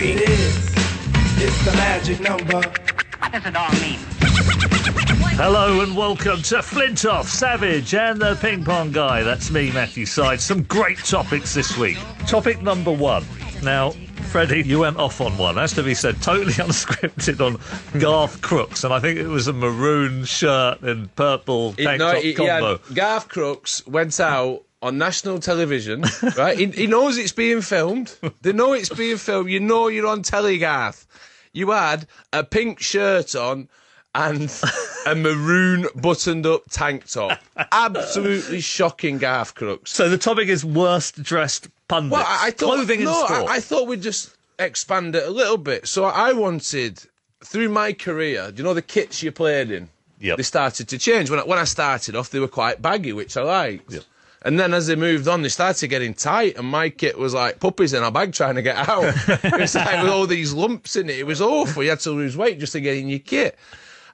3 it's the magic number. What does it all mean? Hello and welcome to Flintoff, Savage and the Ping Pong Guy. That's me, Matthew Syed. Some great topics this week. Topic number 1. Now, Freddie, you went off on one, has to be said, totally unscripted on Garth Crooks, and I think it was a maroon shirt and purple tank top combo. Garth Crooks went out on national television, right? He knows it's being filmed. They know it's being filmed. You know you're on telly, Garth. You had a pink shirt on and a maroon buttoned-up tank top. Absolutely shocking, Garth Crooks. So the topic is worst dressed pundits. Well, I thought, clothing and sport. I thought we'd just expand it a little bit. So I wanted, through my career, do you know the kits you played in? Yep. They started to change. When I started off, they were quite baggy, which I liked. Yep. And then as they moved on, they started getting tight, and my kit was like puppies in a bag trying to get out. It's like with all these lumps in it. It was awful. You had to lose weight just to get in your kit.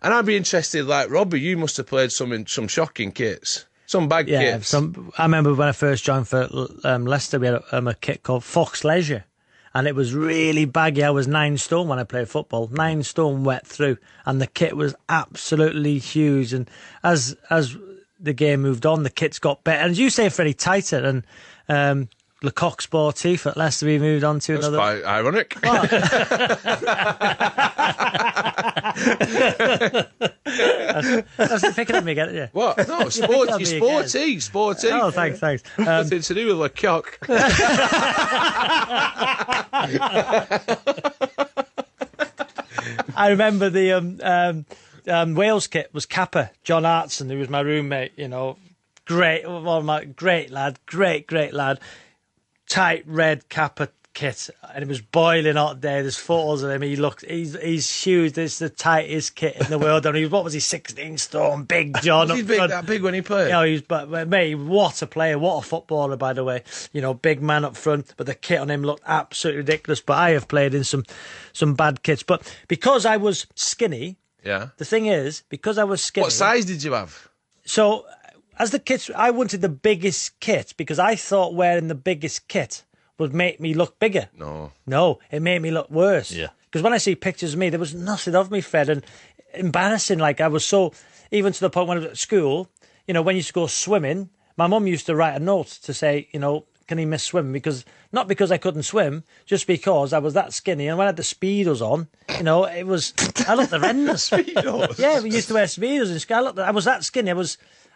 And I'd be interested, like, Robbie, you must have played some shocking kits. Some bad kits. I remember when I first joined for Leicester, we had a kit called Fox Leisure. And it was really baggy. I was 9 stone when I played football. 9 stone wet through. And the kit was absolutely huge. And as the game moved on, the kits got better. And as you say, Freddie, tighter. And Lecoq Sportif at Leicester, we moved on to That's another. quite ironic. That's picking at me again, yeah. What? No, you're sporty. Oh, thanks. Nothing to do with Lecoq. I remember the Wales kit was Kappa, John Hartson, who was my roommate, you know. Great lad. Tight red Kappa kit, and it was boiling hot day. There's photos of him. He's huge. It's the tightest kit in the world. And what was he, 16 stone, big John? Was he that big when he played? But mate, what a player, what a footballer, by the way. You know, big man up front, but the kit on him looked absolutely ridiculous. But I have played in some bad kits. But because I was skinny, yeah. The thing is, because I was skinny. What size did you have? So, as the kits, I wanted the biggest kit because I thought wearing the biggest kit would make me look bigger. No, it made me look worse. Yeah. Because when I see pictures of me, there was nothing of me, Fred, and embarrassing. Like, I was so, even to the point when I was at school, you know, when you used to go swimming, my mum used to write a note to say, you know, can he miss swimming? Not because I couldn't swim, just because I was that skinny. And when I had the Speedos on, you know, I looked horrendous. Speedos? Yeah, we used to wear Speedos in school. I was that skinny.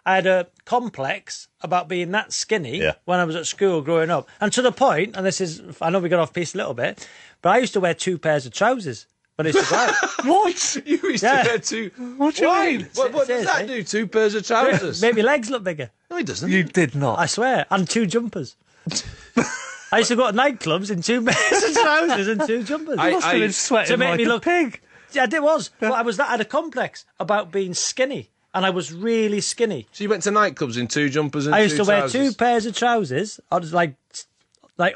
I had a complex about being that skinny when I was at school growing up. And to the point, and this is, I know we got off piece a little bit, but I used to wear 2 pairs of trousers when I used to go out. What? You used to wear 2? What do you mean? What does that do, 2 pairs of trousers? Made my legs look bigger. No, he doesn't. You did not. I swear. And 2 jumpers. I used to go to nightclubs in 2 pairs of trousers and 2 jumpers. You must have been sweating to make like me a look pig. Yeah, it was. But I had a complex about being skinny. And I was really skinny. So you went to nightclubs in 2 jumpers and 2 I used to trousers? wear 2 pairs of trousers. I was like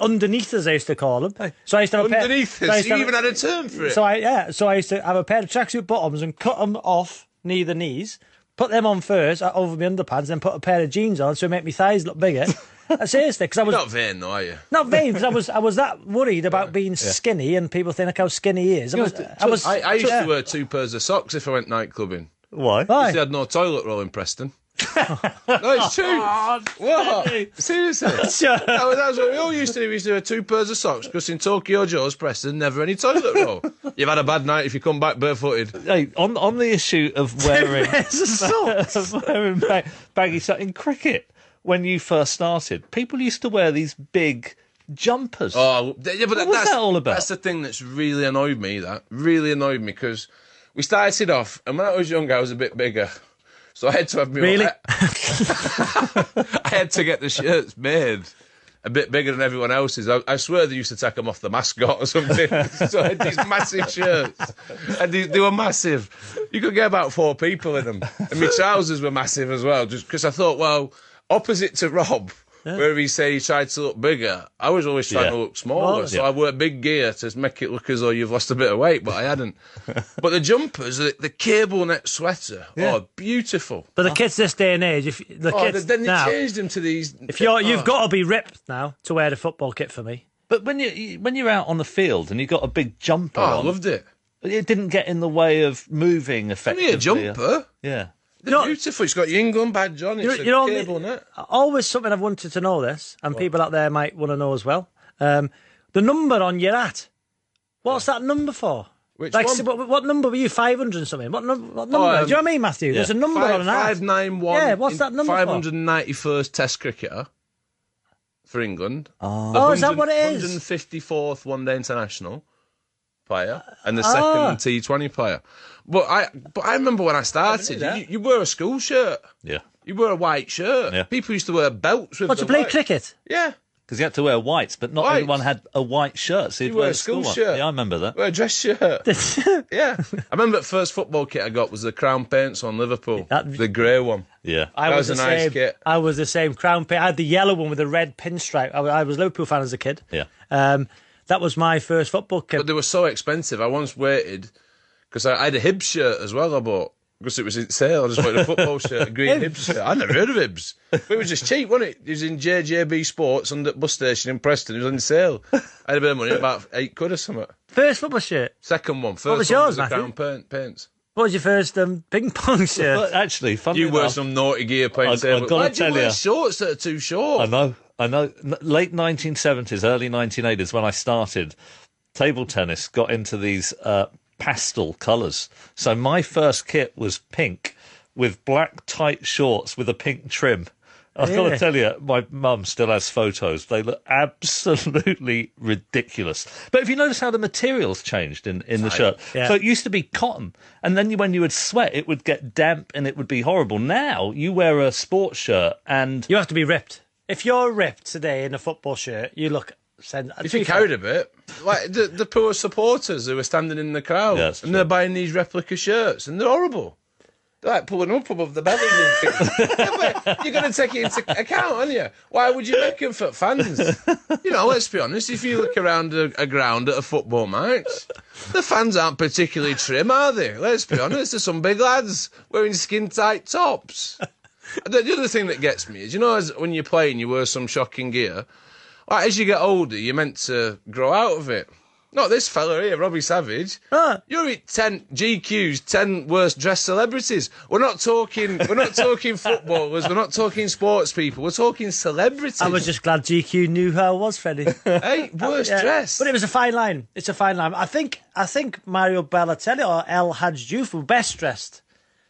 underneathers, I used to call them. So I used to have Underneathers? You even had a term for it? So I used to have a pair of tracksuit bottoms and cut them off near the knees, put them on first over my underpants, then put a pair of jeans on so it make my thighs look bigger. Seriously, because I was You're not vain, though, are you? not vain, because I was that worried about being skinny and people think how skinny he is. I used to wear 2 pairs of socks if I went nightclubbing. Why? They had no toilet roll in Preston. No, it's true. What? Seriously? Sure. That was what we all used to do. We used to wear 2 pairs of socks because in Tokyo Joe's, Preston, never any toilet roll. You've had a bad night if you come back barefooted. Hey, on the issue of wearing baggy socks in cricket, when you first started, people used to wear these big jumpers. Oh, yeah, but what was that all about? That's the thing that's really annoyed me. That really annoyed me because we started off, and when I was younger, I was a bit bigger. So I had to have me. Really? I had to get the shirts made a bit bigger than everyone else's. I swear they used to take them off the mascot or something. So I had these massive shirts, and they were massive. You could get about 4 people in them, and my trousers were massive as well. Just because I thought, well, opposite to Rob. Yeah. Where he said he tried to look bigger, I was always trying to look smaller. So I wore big gear to make it look as though you've lost a bit of weight, but I hadn't. But the jumpers, the cable neck sweater, beautiful. But the kids this day and age, then they changed them to these. You've got to be ripped now to wear the football kit for me. But when you're out on the field and you got a big jumper I on, loved it. it didn't get in the way of moving effectively. Only a jumper. Yeah. They're beautiful. It's got your England badge on. It's a cable net. Always something I've wanted to know this, and people out there might want to know as well. The number on your hat. What's that number for? Which like, one? so what number were you? 500 and something. What number? Do you know what I mean, Matthew? There's a number on an hat. 591. Yeah, what's that number for? 591st Test cricketer for England. Oh, is that what it is? 154th One Day International player and the second T20 player. But I remember when I started, you wore a school shirt. Yeah. You wore a white shirt. Yeah. People used to wear belts with What, to play cricket? Yeah. Because you had to wear whites, but not everyone had a white shirt, so you'd wear a school shirt. Yeah, I remember that. Wear a dress shirt. Yeah. I remember the first football kit I got was the Crown Paints on Liverpool. The grey one. Yeah. I was a nice kit. I was the same. Crown paint. I had the yellow one with the red pinstripe. I was a Liverpool fan as a kid. Yeah. That was my first football kit. But they were so expensive. I once waited, because I had a Hibs shirt as well I bought. Because it was in sale, I just wanted a football shirt, a green Hibs shirt. I'd never heard of Hibs. But it was just cheap, wasn't it? It was in JJB Sports on the bus station in Preston. It was on sale. I had a bit of money, about £8 or something. First football shirt? Second one. First what was one yours, was the Matthew? Crown Paints. What was your first ping pong shirt? But actually, funny You enough, wear some naughty gear playing I've table. got to Why do tell you wear you. shorts that are too short? I know. Late 1970s, early 1980s, when I started, table tennis got into these pastel colours. So my first kit was pink with black tight shorts with a pink trim. I've got to tell you, my mum still has photos. They look absolutely ridiculous. But if you notice how the materials changed in the shirt. Yeah. So it used to be cotton, and then when you would sweat, it would get damp and it would be horrible. Now you wear a sports shirt and... You have to be ripped. If you're ripped today in a football shirt, you look... If you carried a bit, like the poor supporters who are standing in the crowd, Yeah, and they're buying these replica shirts, and they're horrible. They're like pulling up above the belly and things. Yeah, but you're going to take it into account, aren't you? Why would you make them for fans? You know, let's be honest, if you look around a ground at a football match, the fans aren't particularly trim, are they? Let's be honest, there's some big lads wearing skin-tight tops. The other thing that gets me is, you know, when you're playing, you wear some shocking gear. Like, as you get older, you're meant to grow out of it. Not this fella here, Robbie Savage. You're at 10 GQ's 10 worst dressed celebrities. We're not talking footballers, we're not talking sports people, we're talking celebrities. I was just glad GQ knew who I was, Freddie. Hey, worst dressed. But it was a fine line. It's a fine line. I think Mario Balotelli or El Hadj Diouf were best dressed.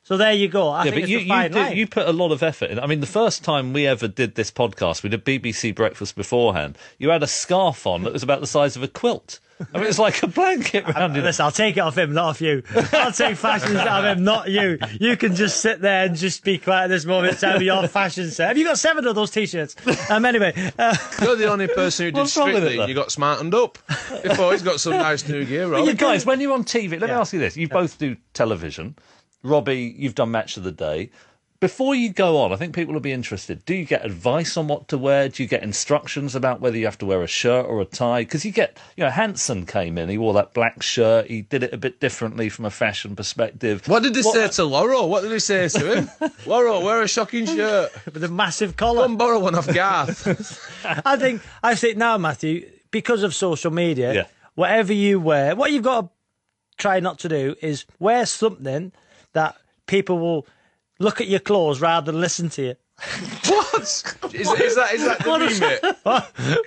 So there you go. I think it's a fine line. You put a lot of effort in. I mean, the first time we ever did this podcast, we did BBC Breakfast beforehand. You had a scarf on that was about the size of a quilt. I mean, it's like a blanket around you. Listen, I'll take it off him, not off you. I'll take fashion out of him, not you. You can just sit there and just be quiet at this moment in time with your fashion set. Have you got 7 of those T-shirts? Anyway. You're the only person who did What's wrong with Strictly. it, You got smartened up. Before he's got some nice new gear on. You guys, when you're on TV, let me ask you this. You both do television. Robbie, you've done Match of the Day. Before you go on, I think people will be interested. Do you get advice on what to wear? Do you get instructions about whether you have to wear a shirt or a tie? Because you get, Hanson came in, he wore that black shirt, he did it a bit differently from a fashion perspective. What did they say to Laurel? What did they say to him? Laurel, wear a shocking shirt. With a massive collar. Come borrow one off Garth. I think now, Matthew, because of social media, whatever you wear, what you've got to try not to do is wear something that people will look at your clothes rather than listen to you. What? Is that the remit?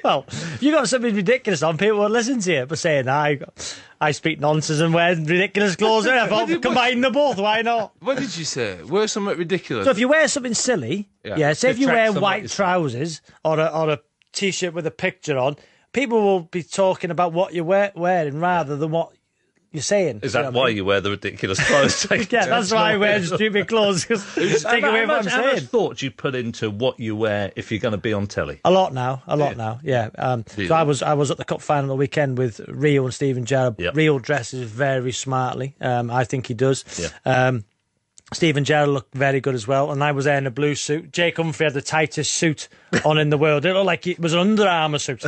Well, if you got something ridiculous on, people will listen to you. But saying, I speak nonsense and wear ridiculous clothes, I thought, combine them both, why not? What did you say? Wear something ridiculous. So if you wear something silly, say if you wear white trousers or a T-shirt with a picture on, people will be talking about what you're wearing rather than what you're saying. Is that why you wear the ridiculous clothes? Yeah, that's why I wear stupid clothes, because take away what I'm saying. How much thought do you put into what you wear if you're going to be on telly? A lot now, yeah. So I was at the cup final the weekend with Rio and Steven Gerrard. Yep. Rio dresses very smartly. I think he does. Yeah. Steven Gerrard looked very good as well, and I was there in a blue suit. Jake Humphrey had the tightest suit on in the world. It looked like it was an Under Armour suit.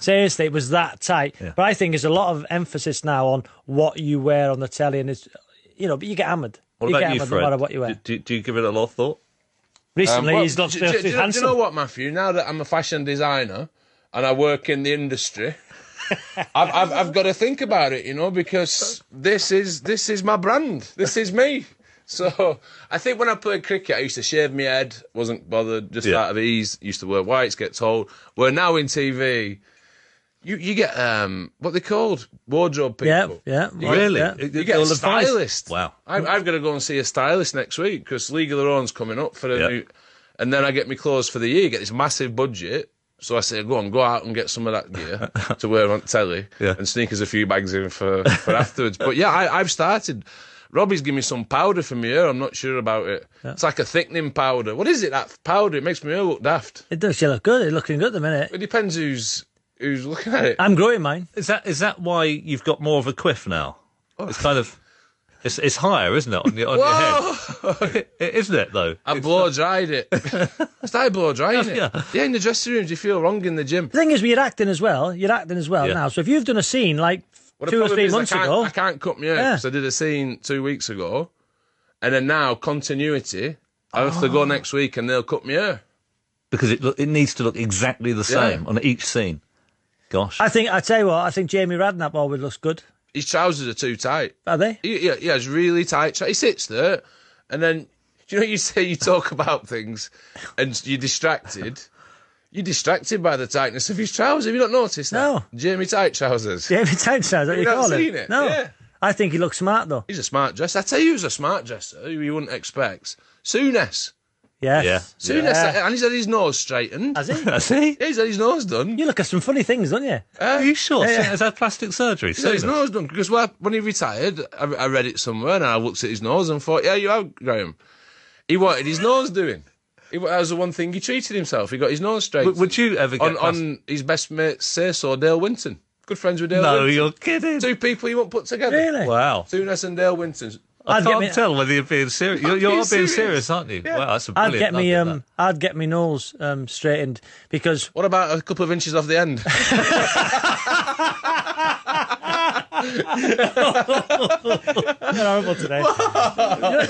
Seriously, it was that tight. Yeah. But I think there's a lot of emphasis now on what you wear on the telly, and it's, but you get hammered. What about you, Fred? Fred? No matter what you wear. Do you give it a lot of thought? Recently, he's looked do you know what, Matthew? Now that I'm a fashion designer, and I work in the industry, I've got to think about it, you know, because this is my brand. This is me. So I think when I played cricket, I used to shave my head, wasn't bothered, just out of ease. Used to wear whites, get told. Where now in TV, you get what they called wardrobe people. Yeah. Really? Yeah. You get a stylist. Wow. I've got to go and see a stylist next week because League of Their Own's coming up for a new, and then I get my clothes for the year. Get this massive budget. So I say, go out and get some of that gear to wear on telly and sneak us a few bags in for afterwards. But yeah, I've started. Robbie's given me some powder for my hair. I'm not sure about it. Yeah. It's like a thickening powder. What is it, that powder? It makes my hair look daft. It does. You look good. It's looking good at the minute. It depends who's looking at it. I'm growing mine. Is that why you've got more of a quiff now? Oh. It's kind of... It's higher, isn't it, on your head? Isn't it, though? I blow-dried it. I started blow-drying it. Yeah, in the dressing rooms, you feel wrong in the gym. The thing is, you're acting as well now. So if you've done a scene like 2 or 3 months ago... I can't cut my hair because I did a scene 2 weeks ago, and then now, continuity, I have to go next week and they'll cut my hair. Because it needs to look exactly the same on each scene. Gosh. I tell you what, I think Jamie Radknapp always looks good. His trousers are too tight. Are they? He has really tight. He sits there, and then you say you talk about things, and you're distracted. You're distracted by the tightness of his trousers. Have you not noticed that? No. Jamie Tight Trousers. Jamie Tight Trousers. Have you not call seen it? it? No. Yeah. I think he looks smart though. He's a smart dresser. I tell you, who's a smart dresser who you wouldn't expect. Souness. Yes. Yeah. Souness, and he's had his nose straightened. Has he? Has he? Yeah, he's had his nose done. You look at some funny things, don't you? Are you sure? Yeah. Has had plastic surgery? He's had his nose done because when he retired, I read it somewhere and I looked at his nose and thought, yeah, you have, Graham. He wanted his nose doing. That was the one thing he treated himself. He got his nose straight. Would you ever get on his best mate say so, Dale Winton. Good friends with Dale Winton. No, you're kidding. 2 people you won't put together. Really? Wow. Souness and Dale Winton. I can't tell whether you're being serious. You're being serious, aren't you? Yeah. Wow, that's a brilliant. I'd get me nose straightened because. What about a couple of inches off the end? You're horrible today.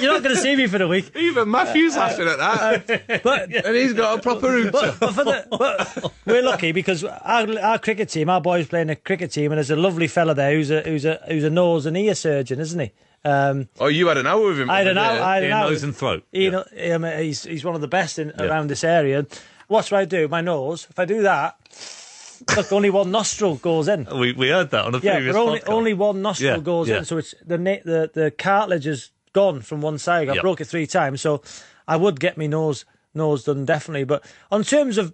You're not going to see me for the week. Even Matthew's laughing at that. And he's got a proper route. But we're lucky because our cricket team, our boys playing a cricket team, and there's a lovely fella there who's a nose and ear surgeon, isn't he? You had an hour with him. I had an hour. Nose and throat. He's one of the best around this area. What do I do? My nose. If I do that, look, only one nostril goes in. We heard that on a previous podcast. Only one nostril goes in. So it's the cartilage is gone from one side. I broke it 3 times, so I would get my nose done definitely. But on terms of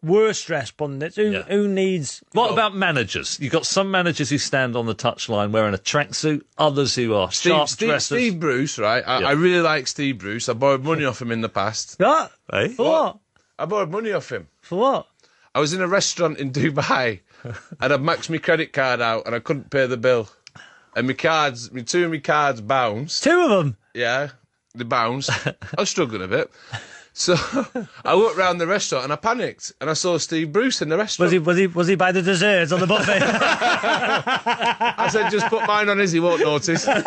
worst dress pundits, who needs? What about managers? You've got some managers who stand on the touchline wearing a tracksuit, others who are sharp dressers. Steve Bruce, right? I really like Steve Bruce. I borrowed money off him in the past. What? Hey? For what? I borrowed money off him. For what? I was in a restaurant in Dubai and I'd maxed my credit card out and I couldn't pay the bill. And 2 of my cards bounced. 2 of them? Yeah, they bounced. I was struggling a bit. So I walked round the restaurant and I panicked and I saw Steve Bruce in the restaurant. Was he by the desserts on the buffet? I said, just put mine on his, he won't notice. And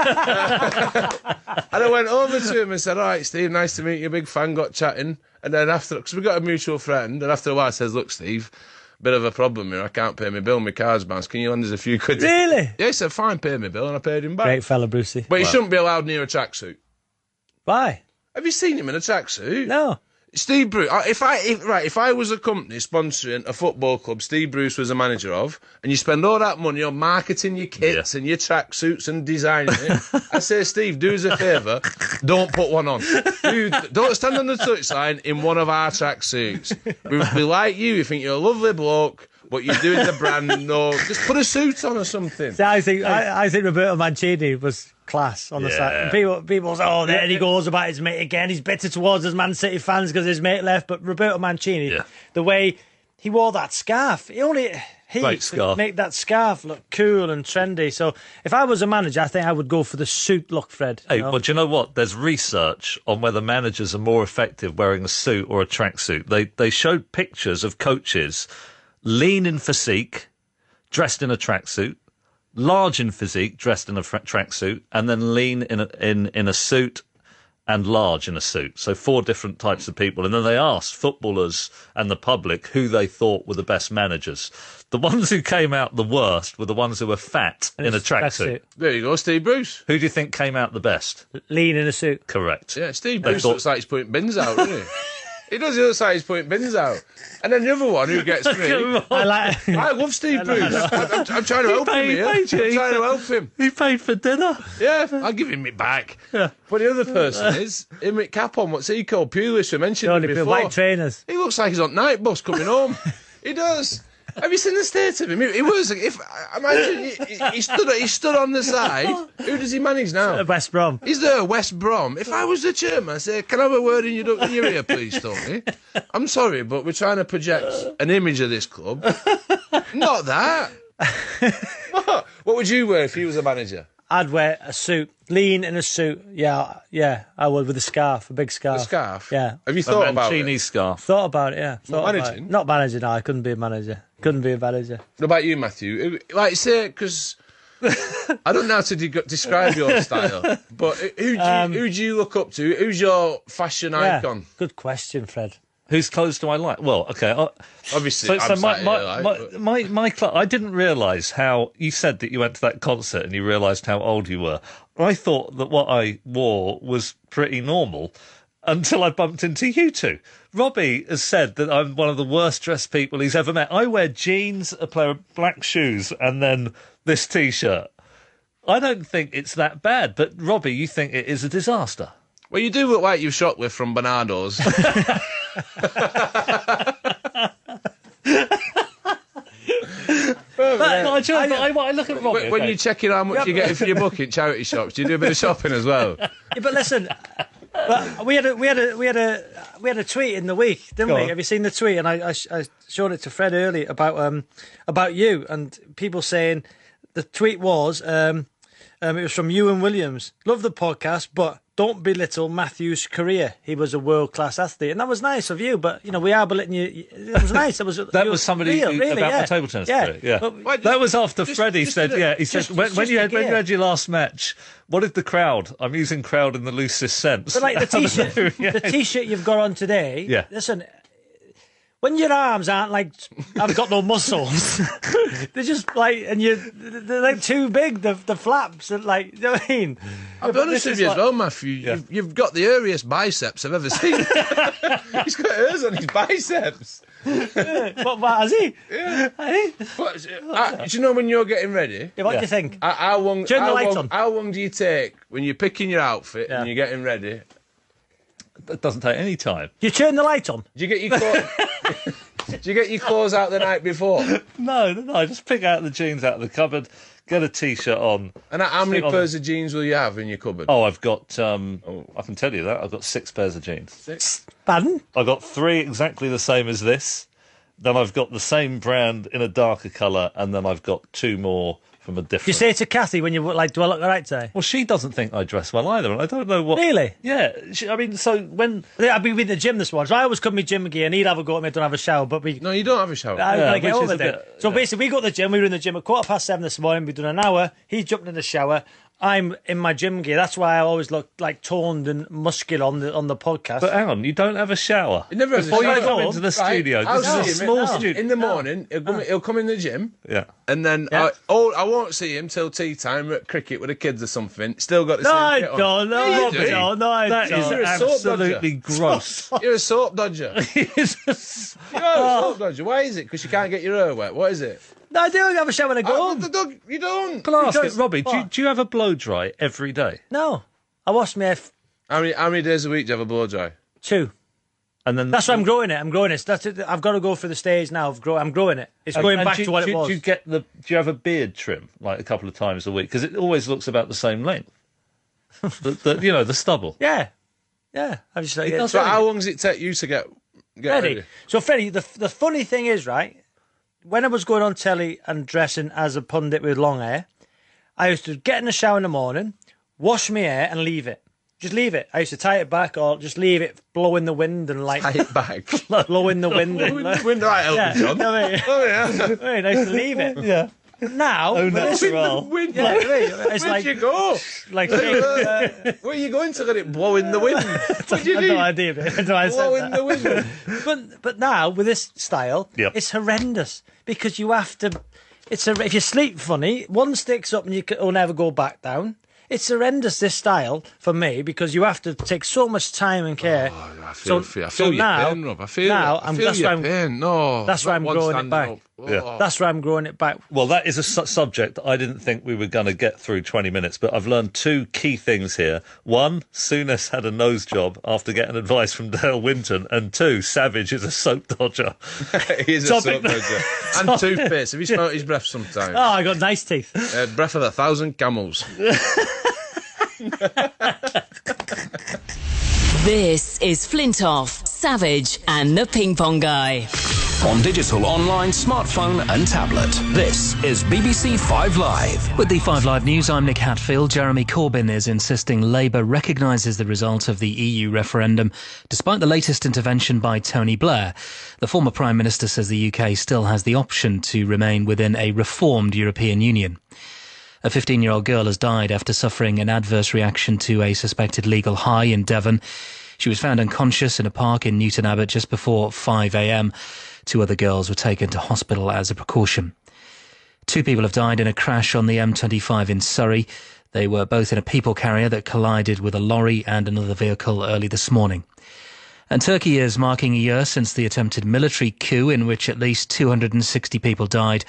I went over to him and said, all right, Steve, nice to meet you, big fan, got chatting. And then after, because we got a mutual friend, and after a while I says, look, Steve, bit of a problem here, I can't pay my bill, my card's bounced, can you lend us a few quid? Really? Yeah, he said, fine, pay me bill, and I paid him back. Great fella, Brucey. But he shouldn't be allowed near a tracksuit. Why? Have you seen him in a tracksuit? No. Steve Bruce, if I was a company sponsoring a football club Steve Bruce was a manager of, and you spend all that money on marketing your kits and your tracksuits and designing it, I say, Steve, do us a favour, don't put one on. Don't stand on the touchline in one of our tracksuits. We like you, we think you're a lovely bloke, but you're doing the brand, just put a suit on or something. See, I think Roberto Mancini was class on the side. And people say, oh, there he goes about his mate again. He's bitter towards his Man City fans because his mate left. But Roberto Mancini, the way he wore that scarf, he could make that scarf look cool and trendy. So if I was a manager, I think I would go for the suit look, Fred. Hey, well, do you know what? There's research on whether managers are more effective wearing a suit or a tracksuit. They showed pictures of coaches lean in physique, dressed in a tracksuit, large in physique, dressed in a tracksuit, and then lean in a suit and large in a suit. So 4 different types of people. And then they asked footballers and the public who they thought were the best managers. The ones who came out the worst were the ones who were fat in a tracksuit. There you go, Steve Bruce. Who do you think came out the best? Lean in a suit. Correct. Yeah, Steve Bruce looks like he's putting bins out, doesn't he? He does. He looks like he's putting bins out. And then the other one who gets me. I love Steve Bruce. I'm trying to help him here. I'm trying to help him. He paid for dinner. Yeah, I'll give him it back. Yeah. But the other person is him with cap on. What's he called? Pulis. We mentioned him before. White trainers. He looks like he's on night bus coming home. He does. Have you seen the state of him? He was. If imagine he stood on the side. Who does he manage now? West Brom. He's there, West Brom. If I was the chairman, I'd say, "Can I have a word in your ear, please, Tony? I'm sorry, but we're trying to project an image of this club. Not that. What would you wear if you was a manager? I'd wear a suit, lean in a suit. Yeah, I would, with a scarf, a big scarf. A scarf? Yeah. Have you thought about Mancini it? scarf. Thought about it, yeah. Managing? Not managing, no, I couldn't be a manager. Couldn't be a manager. What about you, Matthew? Like, say, because I don't know how to describe your style, but who do you look up to? Who's your fashion icon? Good question, Fred. Whose clothes do I like? Well, okay. Obviously, so my I didn't realise how you said that you went to that concert and you realised how old you were. I thought that what I wore was pretty normal until I bumped into you two. Robbie has said that I'm one of the worst dressed people he's ever met. I wear jeans, a pair of black shoes, and then this T-shirt. I don't think it's that bad, but Robbie, you think it is a disaster. Well, you do look like you've shoplifted from Bernardo's. I look at Robbie. When you're checking how much you're getting for your book in charity shops, do you do a bit of shopping as well? Yeah, but listen, we had a tweet in the week, didn't we? Have you seen the tweet? And I showed it to Fred earlier about you and people saying the tweet was it was from Ewan Williams. Love the podcast, but don't belittle Matthew's career. He was a world-class athlete. And that was nice of you, but, we are belittling you. It was nice. That was somebody about the table tennis career. Yeah. But that was after Freddie said, when you had your last match, what did the crowd, I'm using crowd in the loosest sense. But like the T-shirt you've got on today, listen, when your arms aren't I've got no muscles. They're just they're like too big. The flaps and you know what I mean. I'll be honest with you as well, Matthew. Yeah. You've got the eariest biceps I've ever seen. He's got hairs on his biceps. What has he? Yeah. But, do you know when you're getting ready? Yeah, what do you think? How long do you take when you're picking your outfit and you're getting ready? That doesn't take any time. You turn the light on. Do you get your clothes? Do you get your clothes out the night before? No. I just pick out the jeans out of the cupboard, get a T-shirt on. And how many pairs of jeans will you have in your cupboard? Oh, I've got. I can tell you that I've got 6 pairs of jeans. 6. Pardon? I've got 3 exactly the same as this. Then I've got the same brand in a darker colour, and then I've got 2 more from a different. Do you say it to Kathy when you do I look all right today? Well, she doesn't think I dress well either, and I don't know what. Really? Yeah. So when I've been in the gym this morning, so I always come in my gym gear, and he'd have a go at me. Don't have a shower, but we. No, you don't have a shower. I gotta get over it. So basically, we go to the gym. We were in the gym at 7:15 this morning. We've done an hour. He jumped in the shower. I'm in my gym gear. That's why I always look toned and muscular on the podcast. But hang on, you don't have a shower. He never has Before a shower. you come into the studio, this is a small studio. In the morning, he'll come in the gym. Yeah. And then I won't see him till tea time at cricket with the kids or something. Still got the same kit on. No, that is absolutely gross. You're a soap dodger. You're a soap dodger. Why is it? Because you can't get your hair wet. What is it? No, I do have a shower when I go home. You don't. Can I ask it, Robbie, do you have a blow dry every day? No. I wash my hair. How many days a week do you have a blow dry? 2. And then that's why I'm growing it. That's it. I've got to go for the stage now. I'm growing it. It's going back to what it was. Do you have a beard trim a couple of times a week? Because it always looks about the same length. the stubble. Yeah. I just so how long does it take you to get ready? So Freddie, the funny thing is, right? When I was going on telly and dressing as a pundit with long hair, I used to get in the shower in the morning, wash my hair, and leave it. Just leave it. I used to tie it back or just leave it blow in the wind and tie it back. blow in the wind. Blow in the wind, right, Elton John. I used to leave it. Yeah. Now, Oh, with this- natural. Wind. yeah, it's Where'd like you go? like Where are you going to let it blow in the wind? What did you I do? have no idea. But that's why I Blow said in that. the wind. But now with this style, Yep. it's horrendous because you have to. If you sleep funny, one sticks up and will never go back down. It's horrendous, this style, for me, because you have to take so much time and care. I feel your now, pain, Rob. I feel that's your why I'm- pain. No, that's why not I'm one growing it standing back. up. Yeah. Oh. That's why I'm growing it back. Well, that is a subject that I didn't think we were going to get through 20 minutes, but I've learned two key things here. One, Souness had a nose job after getting advice from Dale Winton, and two, Savage is a soap dodger. He is a Topic- soap dodger. And toothpaste. Have you smelt his breath sometimes? Oh, I got nice teeth. Breath of 1,000 camels. This is Flintoff, Savage, and the Ping Pong Guy. On digital, online, smartphone and tablet. This is BBC 5 Live. With the 5 Live News, I'm Nick Hatfield. Jeremy Corbyn is insisting Labour recognises the result of the EU referendum, despite the latest intervention by Tony Blair. The former Prime Minister says the UK still has the option to remain within a reformed European Union. A 15-year-old girl has died after suffering an adverse reaction to a suspected legal high in Devon. She was found unconscious in a park in Newton Abbot just before 5 a.m. Two other girls were taken to hospital as a precaution. Two people have died in a crash on the M25 in Surrey. They were both in a people carrier that collided with a lorry and another vehicle early this morning. And Turkey is marking a year since the attempted military coup in which at least 260 people died.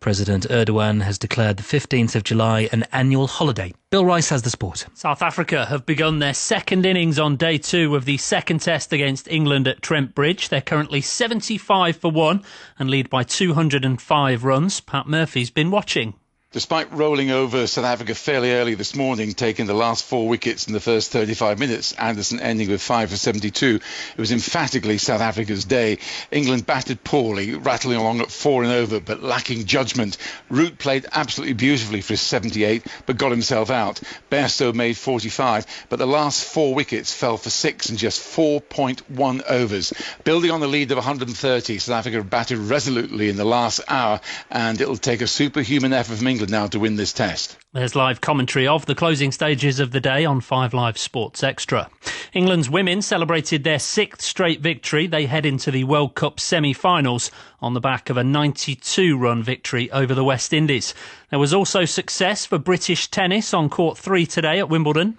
President Erdogan has declared the 15th of July an annual holiday. Bill Rice has the sport. South Africa have begun their second innings on day 2 of the second test against England at Trent Bridge. They're currently 75 for 1 and lead by 205 runs. Pat Murphy's been watching. Despite rolling over South Africa fairly early this morning, taking the last 4 wickets in the first 35 minutes, Anderson ending with 5 for 72, it was emphatically South Africa's day. England batted poorly, rattling along at 4 and over, but lacking judgment. Root played absolutely beautifully for his 78, but got himself out. Bairstow made 45, but the last 4 wickets fell for 6 in just 4.1 overs. Building on the lead of 130, South Africa batted resolutely in the last hour, and it'll take a superhuman effort from England now to win this test. There's live commentary of the closing stages of the day on 5 Live Sports Extra. England's women celebrated their 6th straight victory. They head into the World Cup semi-finals on the back of a 92-run victory over the West Indies. There was also success for British tennis on court 3 today at Wimbledon.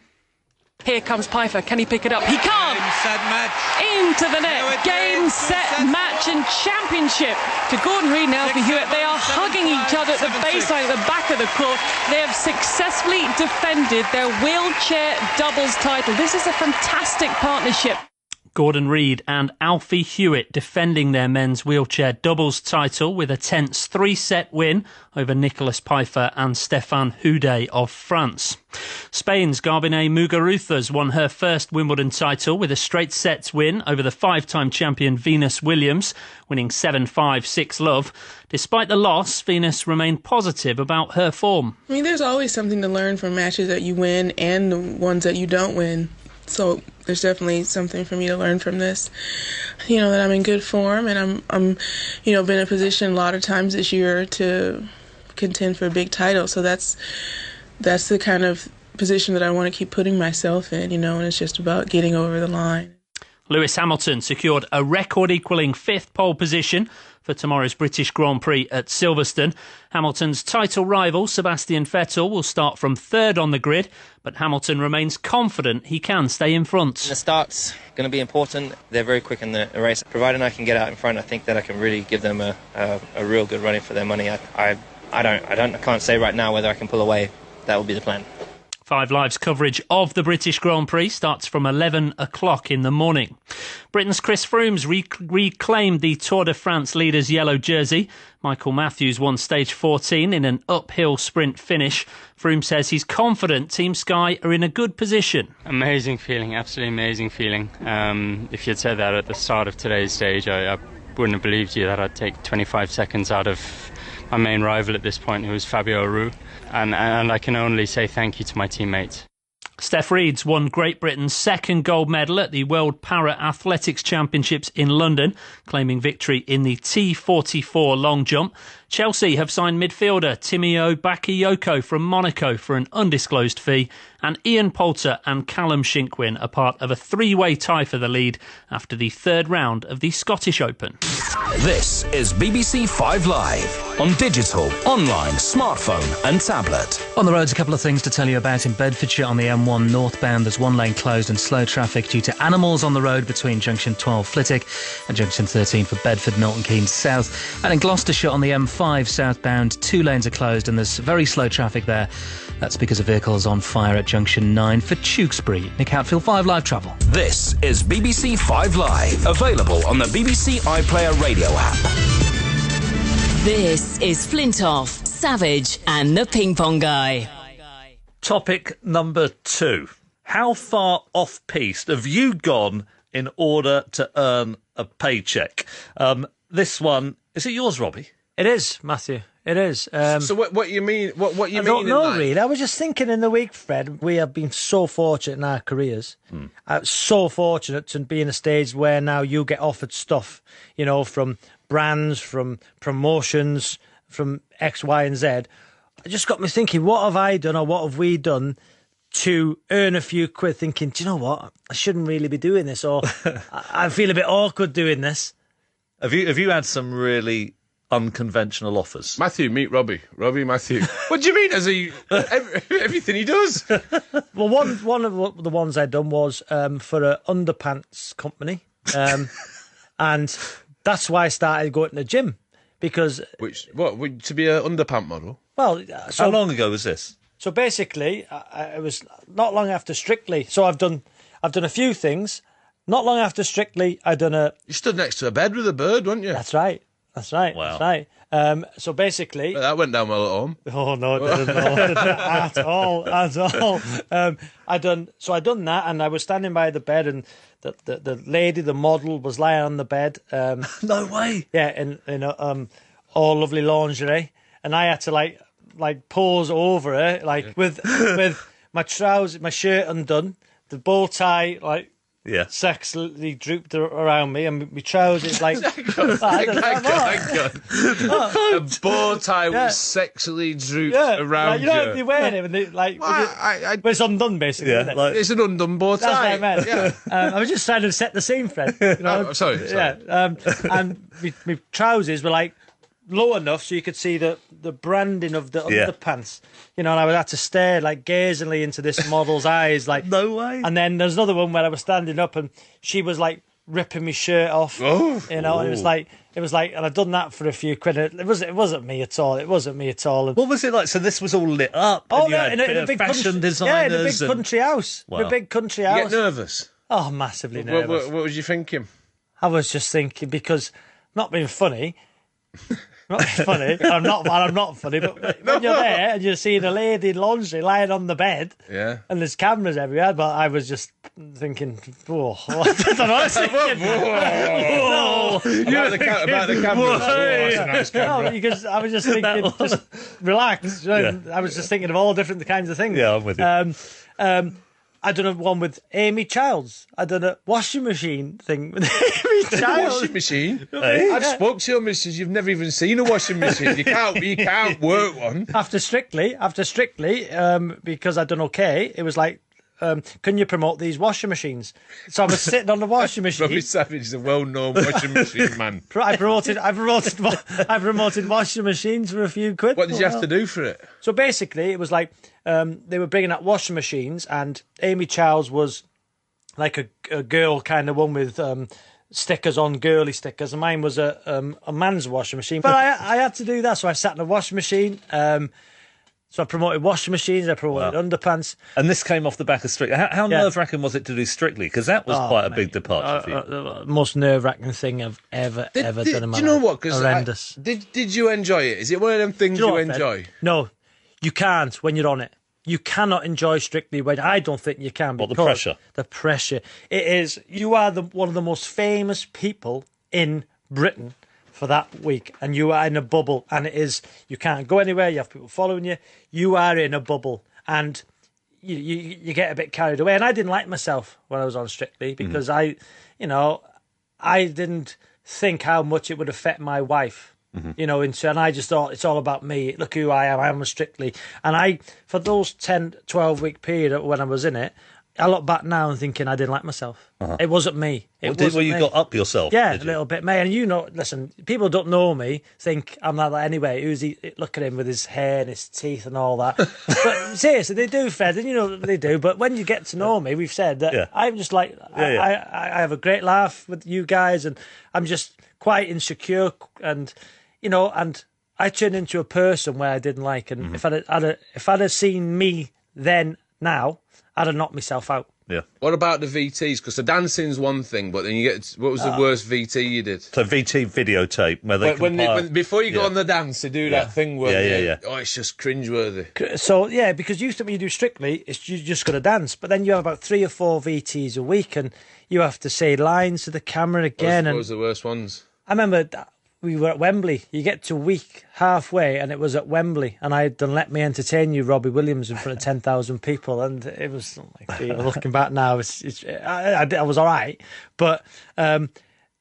Here comes Pfeiffer. Can he pick it up? He can't! Game, set, match. Into the net. Hewitt Game, wins, set, 2 sets. match and championship to Gordon Reid and Alfie 6-7, Hewitt. They are hugging each other at the 7-6. baseline at the back of the court. They have successfully defended their wheelchair doubles title. This is a fantastic partnership. Gordon Reid and Alfie Hewitt defending their men's wheelchair doubles title with a tense 3-set win over Nicolas Pfeiffer and Stéphane Houdet of France. Spain's Garbine Muguruza won her first Wimbledon title with a straight sets win over the 5-time champion Venus Williams, winning 7-5, 6-love. Despite the loss, Venus remained positive about her form. I mean, there's always something to learn from matches that you win and the ones that you don't win. So there's definitely something for me to learn from this. You know, that I'm in good form and I'm been in a position a lot of times this year to contend for a big title. So that's the kind of position that I want to keep putting myself in, and it's just about getting over the line. Lewis Hamilton secured a record-equalling 5th pole position for tomorrow's British Grand Prix at Silverstone. Hamilton's title rival, Sebastian Vettel, will start from 3rd on the grid, but Hamilton remains confident he can stay in front. The start's going to be important. They're very quick in the race. Provided I can get out in front, I think that I can really give them a real good running for their money. I can't say right now whether I can pull away. That will be the plan. 5 Live's coverage of the British Grand Prix starts from 11 o'clock in the morning. Britain's Chris Froome's reclaimed the Tour de France leader's yellow jersey. Michael Matthews won stage 14 in an uphill sprint finish. Froome says he's confident Team Sky are in a good position. Amazing feeling, absolutely amazing feeling. If you'd said that at the start of today's stage, I wouldn't have believed you that I'd take 25 seconds out of my main rival at this point, who was Fabio Aru. And I can only say thank you to my teammates. Steph Reed's won Great Britain's 2nd gold medal at the World Para Athletics Championships in London, claiming victory in the T44 long jump. Chelsea have signed midfielder Timio Bakayoko from Monaco for an undisclosed fee, and Ian Poulter and Callum Shinkwin are part of a three-way tie for the lead after the third round of the Scottish Open. This is BBC 5 Live on digital, online, smartphone and tablet. On the roads, a couple of things to tell you about. In Bedfordshire on the M1 northbound, there's one lane closed and slow traffic due to animals on the road between junction 12 Flitwick and junction 13 for Bedford, Milton Keynes South. And in Gloucestershire on the M5 southbound, 2 lanes are closed and there's very slow traffic there. That's because a vehicle is on fire at junction 9 for Tewkesbury. Nick Hatfield, 5 Live Travel. This is BBC 5 Live, available on the BBC iPlayer radio app. This is Flintoff, Savage and the Ping Pong Guy. Topic number 2. How far off-piste have you gone in order to earn a paycheck? This one, is it yours, Robbie? It is, Matthew. It is. So what you mean? What you I mean? don't know, in that? really. I was just thinking in the week, Fred, we have been so fortunate in our careers. So fortunate to be in a stage where now you get offered stuff, you know, from brands, from promotions, from X, Y, and Z. It just got me thinking, what have I done or what have we done to earn a few quid, thinking, do you know what? I shouldn't really be doing this, or I feel a bit awkward doing this. Have you had some really unconventional offers? Matthew, meet Robbie. Robbie, Matthew. What do you mean? As everything he does? Well, one of the ones I'd done was for an underpants company, and that's why I started going to the gym, because to be an underpant model? Well, so, how long ago was this? So basically, it was not long after Strictly. So I've done a few things. Not long after Strictly, You stood next to a bed with a bird, weren't you? That's right. Wow. That's right. So basically... That went down well at home. Oh, no, it didn't. At all. I'd done that, and I was standing by the bed, and the lady, the model, was lying on the bed. No way. Yeah, in all lovely lingerie. And I had to, like pose over her, with my trousers, my shirt undone, the bow tie, sexily drooped around me, and my trousers Hang on. A bow tie was sexily drooped around you. You know, they wear it when they but it's undone basically. Yeah, isn't it? it's an undone bow tie. That's what I meant. Yeah. I was just trying to set the scene, Fred. You know? Sorry. Yeah. And my trousers were low enough so you could see the branding of the underpants. You know, and I would have to stare gazingly into this model's eyes, no way. And then there's another one where I was standing up and she was ripping my shirt off. Oh, you know, and it was like, and I'd done that for a few quid. It wasn't me at all. And what was it like? So this was all lit up. Oh, and you yeah, had in a big fashion designers. Yeah, in a big country house. Wow. In a big country You house. get nervous? Oh, massively nervous. What was you thinking? I was just thinking, because not being funny. Not funny. I'm not funny. But when you're there and you're seeing a lady in lingerie lying on the bed, and there's cameras everywhere, but I was just thinking, whoa. I don't know. I was thinking, about the cameras. That's a nice camera. No, because I was just thinking, just relax. I was just thinking of all different kinds of things. Yeah, I'm with you. I done one with Amy Childs. I done a washing machine thing with Amy Childs. Washing machine? I've spoke to your missus. You've never even seen a washing machine. You can't work one. After Strictly, because I'd done okay, it was like, can you promote these washing machines? So I was sitting on the washing machine. Robbie Savage is a well-known washing machine man. I promoted washing machines for a few quid. What did you have to do for it? So basically, it was like they were bringing out washing machines, and Amy Childs was like a girl kind of one with stickers on, girly stickers, and mine was a man's washing machine. But I had to do that, so I sat in a washing machine. So I promoted washing machines, I promoted underpants. And this came off the back of Strictly. How nerve-wracking was it to do Strictly? Because that was quite a big departure for you. Most nerve-wracking thing I've ever done in my life. Do you know what? Horrendous. Did you enjoy it? Is it one of them things you enjoy? No, you can't when you're on it. You cannot enjoy Strictly when I don't think you can. What, the pressure? The pressure. It is. You are one of the most famous people in Britain for that week, and you are in a bubble, and it is, you can't go anywhere, you have people following you, you are in a bubble, and you get a bit carried away. And I didn't like myself when I was on Strictly, because I didn't think how much it would affect my wife You know, and I just thought it's all about me. Look who I am. I'm a Strictly. And for those 10, 12-week period when I was in it, I look back now and thinking I didn't like myself. It wasn't me. Well, you got up yourself? Yeah, a little bit, mate. And you know, listen, people don't know me, think I'm like that anyway. Look at him with his hair and his teeth and all that. But seriously, they do, Fred, and you know they do. But when you get to know me, we've said that I'm just like, I have a great laugh with you guys, and I'm just quite insecure, and you know, and I turned into a person where I didn't like. And if I'd have seen me then, now, I'd have knocked myself out. Yeah. What about the VTs? Because the dancing's one thing, but then you get... What was the worst VT you did? So VT videotape, where they before you go on the dance, they do that thing where... Yeah. Oh, it's just cringeworthy. So, yeah, because you think when you do Strictly, you're just going to dance. But then you have about 3 or 4 VTs a week, and you have to say lines to the camera again. What was the worst ones? I remember... We were at Wembley. You get to week halfway, and it was at Wembley. And I had done Let Me Entertain You, Robbie Williams, in front of 10,000 people. And it was, like, looking back now, I was all right. But the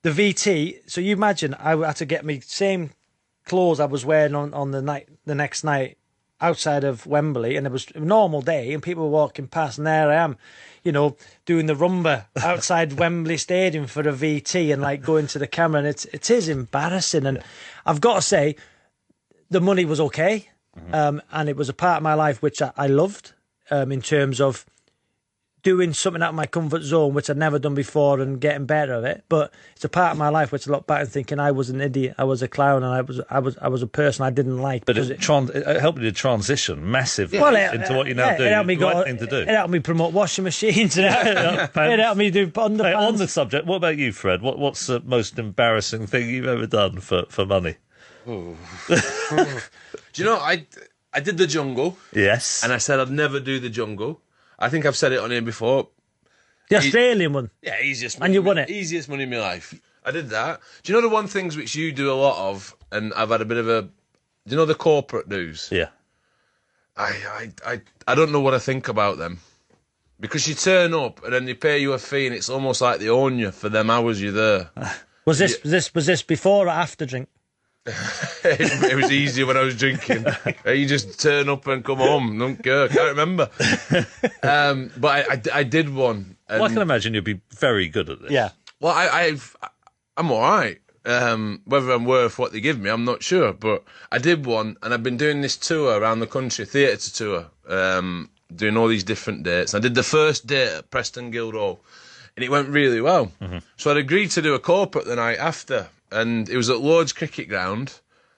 VT, so you imagine I had to get me same clothes I was wearing on the next night outside of Wembley. And it was a normal day, and people were walking past, and there I am, you know, doing the rumba outside Wembley Stadium for a VT, and like going to the camera, and it is embarrassing. And I've got to say, the money was okay, and it was a part of my life which I loved, in terms of doing something out of my comfort zone, which I'd never done before, and getting better at it. But it's a part of my life which I look back and thinking I was an idiot, I was a clown, and I was a person I didn't like. But it helped you to transition massively into what you now do. It helped me It helped me promote washing machines, and it helped me do underpants. Hey, on the subject, what about you, Fred? What's the most embarrassing thing you've ever done for money? Do you know, I did the jungle. Yes. And I said I'd never do the jungle. I think I've said it on here before. The Australian one? Yeah, easiest money. And you won it? Easiest money in my life. I did that. Do you know the one things which you do a lot of, and I've had a bit of a... Do you know the corporate dues? Yeah. I don't know what I think about them. Because you turn up, and then they pay you a fee, and it's almost like they own you for them hours you're there. Was this before or after drink? It was easier when I was drinking. You just turn up and come home. Don't care. I can't remember. But I did one. Well, I can imagine you'd be very good at this. Yeah. Well, I'm all right. Whether I'm worth what they give me, I'm not sure. But I did one, and I've been doing this tour around the country, theatre tour, doing all these different dates. I did the first date at Preston Guildhall, and it went really well. So I'd agreed to do a corporate the night after. And it was at Lord's Cricket Ground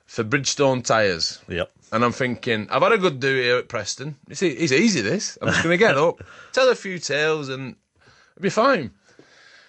for Bridgestone tyres. Yep. And I'm thinking, I've had a good do here at Preston. It's easy, this. I'm just going to get up, tell a few tales, and it'll be fine.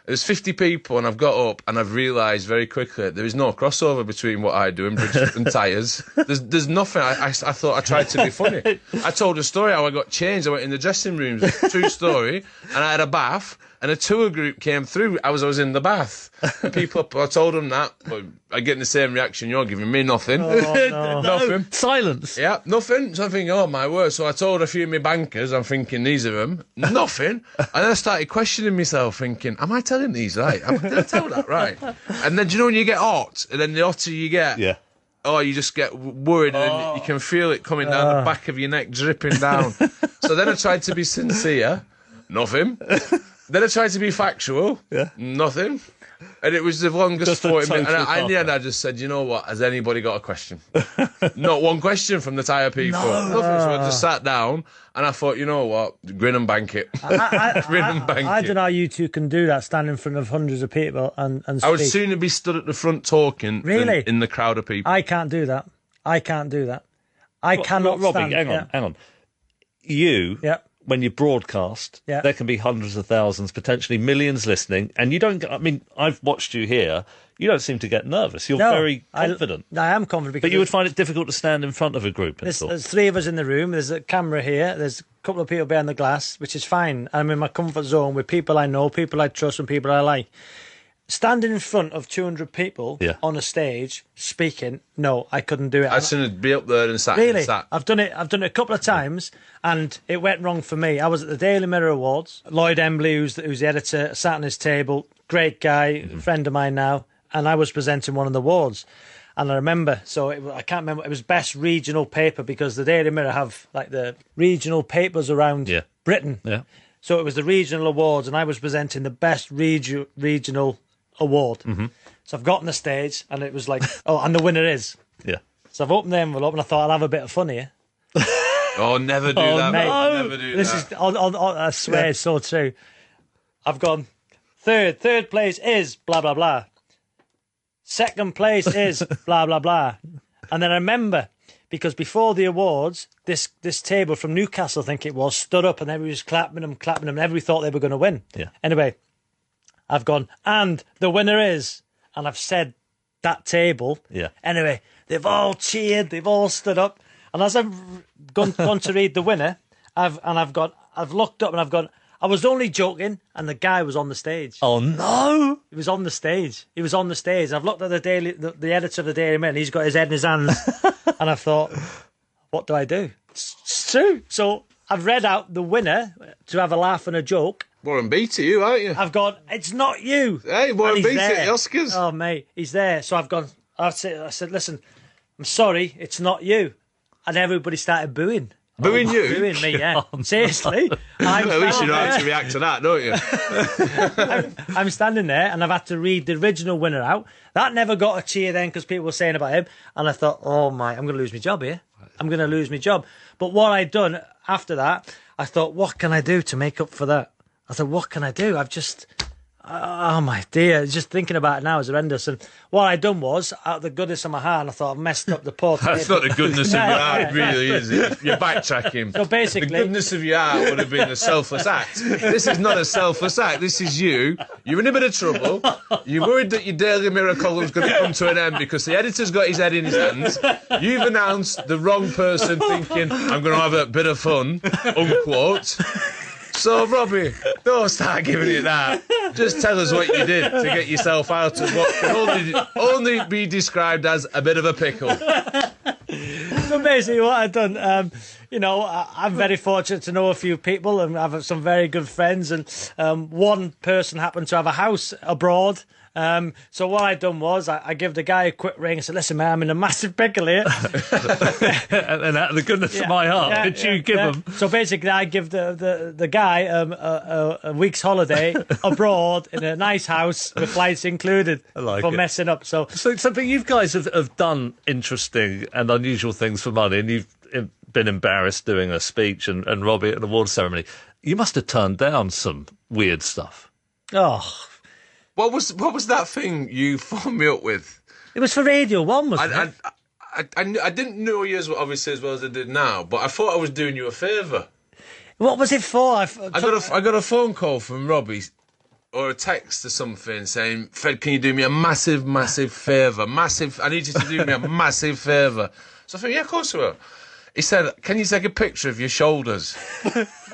There's 50 people, and I've got up, and I've realised very quickly there is no crossover between what I do and Bridgestone tyres. There's nothing. I thought I tried to be funny. I told a story how I got changed. I went in the dressing rooms, true story, and I had a bath. And a tour group came through as I was in the bath. And I told them that, but I'm getting the same reaction you're giving me, nothing. Oh, no. Nothing. No, silence. Yeah, nothing. So I'm thinking, oh, my word. So I told a few of my bankers, I'm thinking, these are them. Nothing. And then I started questioning myself, thinking, am I telling these right? Did I tell that right? And then, do you know when you get hot, and then the hotter you get? Yeah. Oh, you just get worried, and then you can feel it coming down the back of your neck, dripping down. So then I tried to be sincere. Nothing. Then I tried to be factual. Yeah. Nothing. And it was the longest 40 minutes. And in the end, I just said, you know what? Has anybody got a question? Not one question from the tyre people. No. Nothing. So I just sat down and I thought, you know what? Grin and bank it. Grin and bank it. I don't know how you two can do that, stand in front of hundreds of people and speak. I would sooner be stood at the front talking than in the crowd of people. I can't do that. I cannot Robbie, stand. hang on. You... Yeah. When you broadcast, there can be hundreds of thousands, potentially millions listening, and you don't... I mean, I've watched you here. You don't seem to get nervous. You're very confident. I am confident. Because but you would find it difficult to stand in front of a group. There's 3 of us in the room. There's a camera here. There's a couple of people behind the glass, which is fine. I'm in my comfort zone with people I know, people I trust, and people I like. Standing in front of 200 people on a stage speaking, no, I couldn't do it. I'd sooner be up there and sat. Really? I've done it a couple of times, and it went wrong for me. I was at the Daily Mirror Awards. Lloyd Embley, who's the editor, sat on his table. Great guy, friend of mine now, and I was presenting one of the awards. And I remember, I can't remember, it was best regional paper because the Daily Mirror have like the regional papers around Britain. Yeah. So it was the regional awards, and I was presenting the best regional award. Mm-hmm. So I've got on the stage, and it was like, and the winner is. Yeah. So I've opened the envelope, and I thought I'll have a bit of fun here. Oh, never do that. Mate, Never do this that. is, I swear it's so true. I've gone, third place is blah, blah, blah. Second place is blah, blah, blah. And then I remember, because before the awards, this table from Newcastle, I think it was, stood up and everybody was clapping them, and everybody thought they were going to win. Yeah. Anyway, I've gone, and the winner is, and I've said that table. Yeah. Anyway, they've all cheered, they've all stood up. And as I've gone to read the winner, I've looked up and I've gone, I was only joking, and the guy was on the stage. Oh no! He was on the stage. I've looked at the editor of the Daily Mail, and he's got his head in his hands, and I thought, what do I do? It's true. So I've read out the winner to have a laugh and a joke. Warren Beatty, you, aren't you? I've gone, it's not you. Hey, Warren Beatty at the Oscars. Oh, mate, he's there. So I've gone, I said, listen, I'm sorry, it's not you. And everybody started booing. Booing you? Booing me, yeah. Seriously. At least you know how to react to that, don't you? I'm standing there and I've had to read the original winner out. That never got a cheer then because people were saying about him. And I thought, oh my, I'm going to lose my job here. I'm going to lose my job. But what I'd done after that, I thought, what can I do to make up for that? I thought, what can I do? Oh my dear, just thinking about it now is horrendous. And what I'd done was, out of the goodness of my heart, I thought I've messed up the poor. That's not the goodness of your heart, really, is it? You're backtracking. So basically, the goodness of your heart would have been a selfless act. This is not a selfless act. This is you. You're in a bit of trouble. You're worried that your Daily Mirror column's going to come to an end because the editor's got his head in his hands. You've announced the wrong person thinking, I'm going to have a bit of fun, unquote. So, Robbie, don't start giving it that. Just tell us what you did to get yourself out of what can only be described as a bit of a pickle. So basically what I've done, I'm very fortunate to know a few people and I have some very good friends, and one person happened to have a house abroad. So what I'd done was I gave the guy a quick ring and said, listen, man, I'm in a massive pickle here. And out of the goodness of my heart, did you give him? So basically I give the guy a week's holiday abroad in a nice house with flights included messing up. So but you guys have done interesting and unusual things for money, and you've been embarrassed doing a speech and Robbie at an award ceremony. You must have turned down some weird stuff. Oh, What was that thing you phoned me up with? It was for Radio 1, wasn't it? I didn't know you obviously as well as I did now, but I thought I was doing you a favour. What was it for? I got a phone call from Robbie, or a text or something saying, Fred, can you do me a massive, massive favour? I need you to do me a massive favour. So I thought, yeah, of course I will. He said, can you take a picture of your shoulders?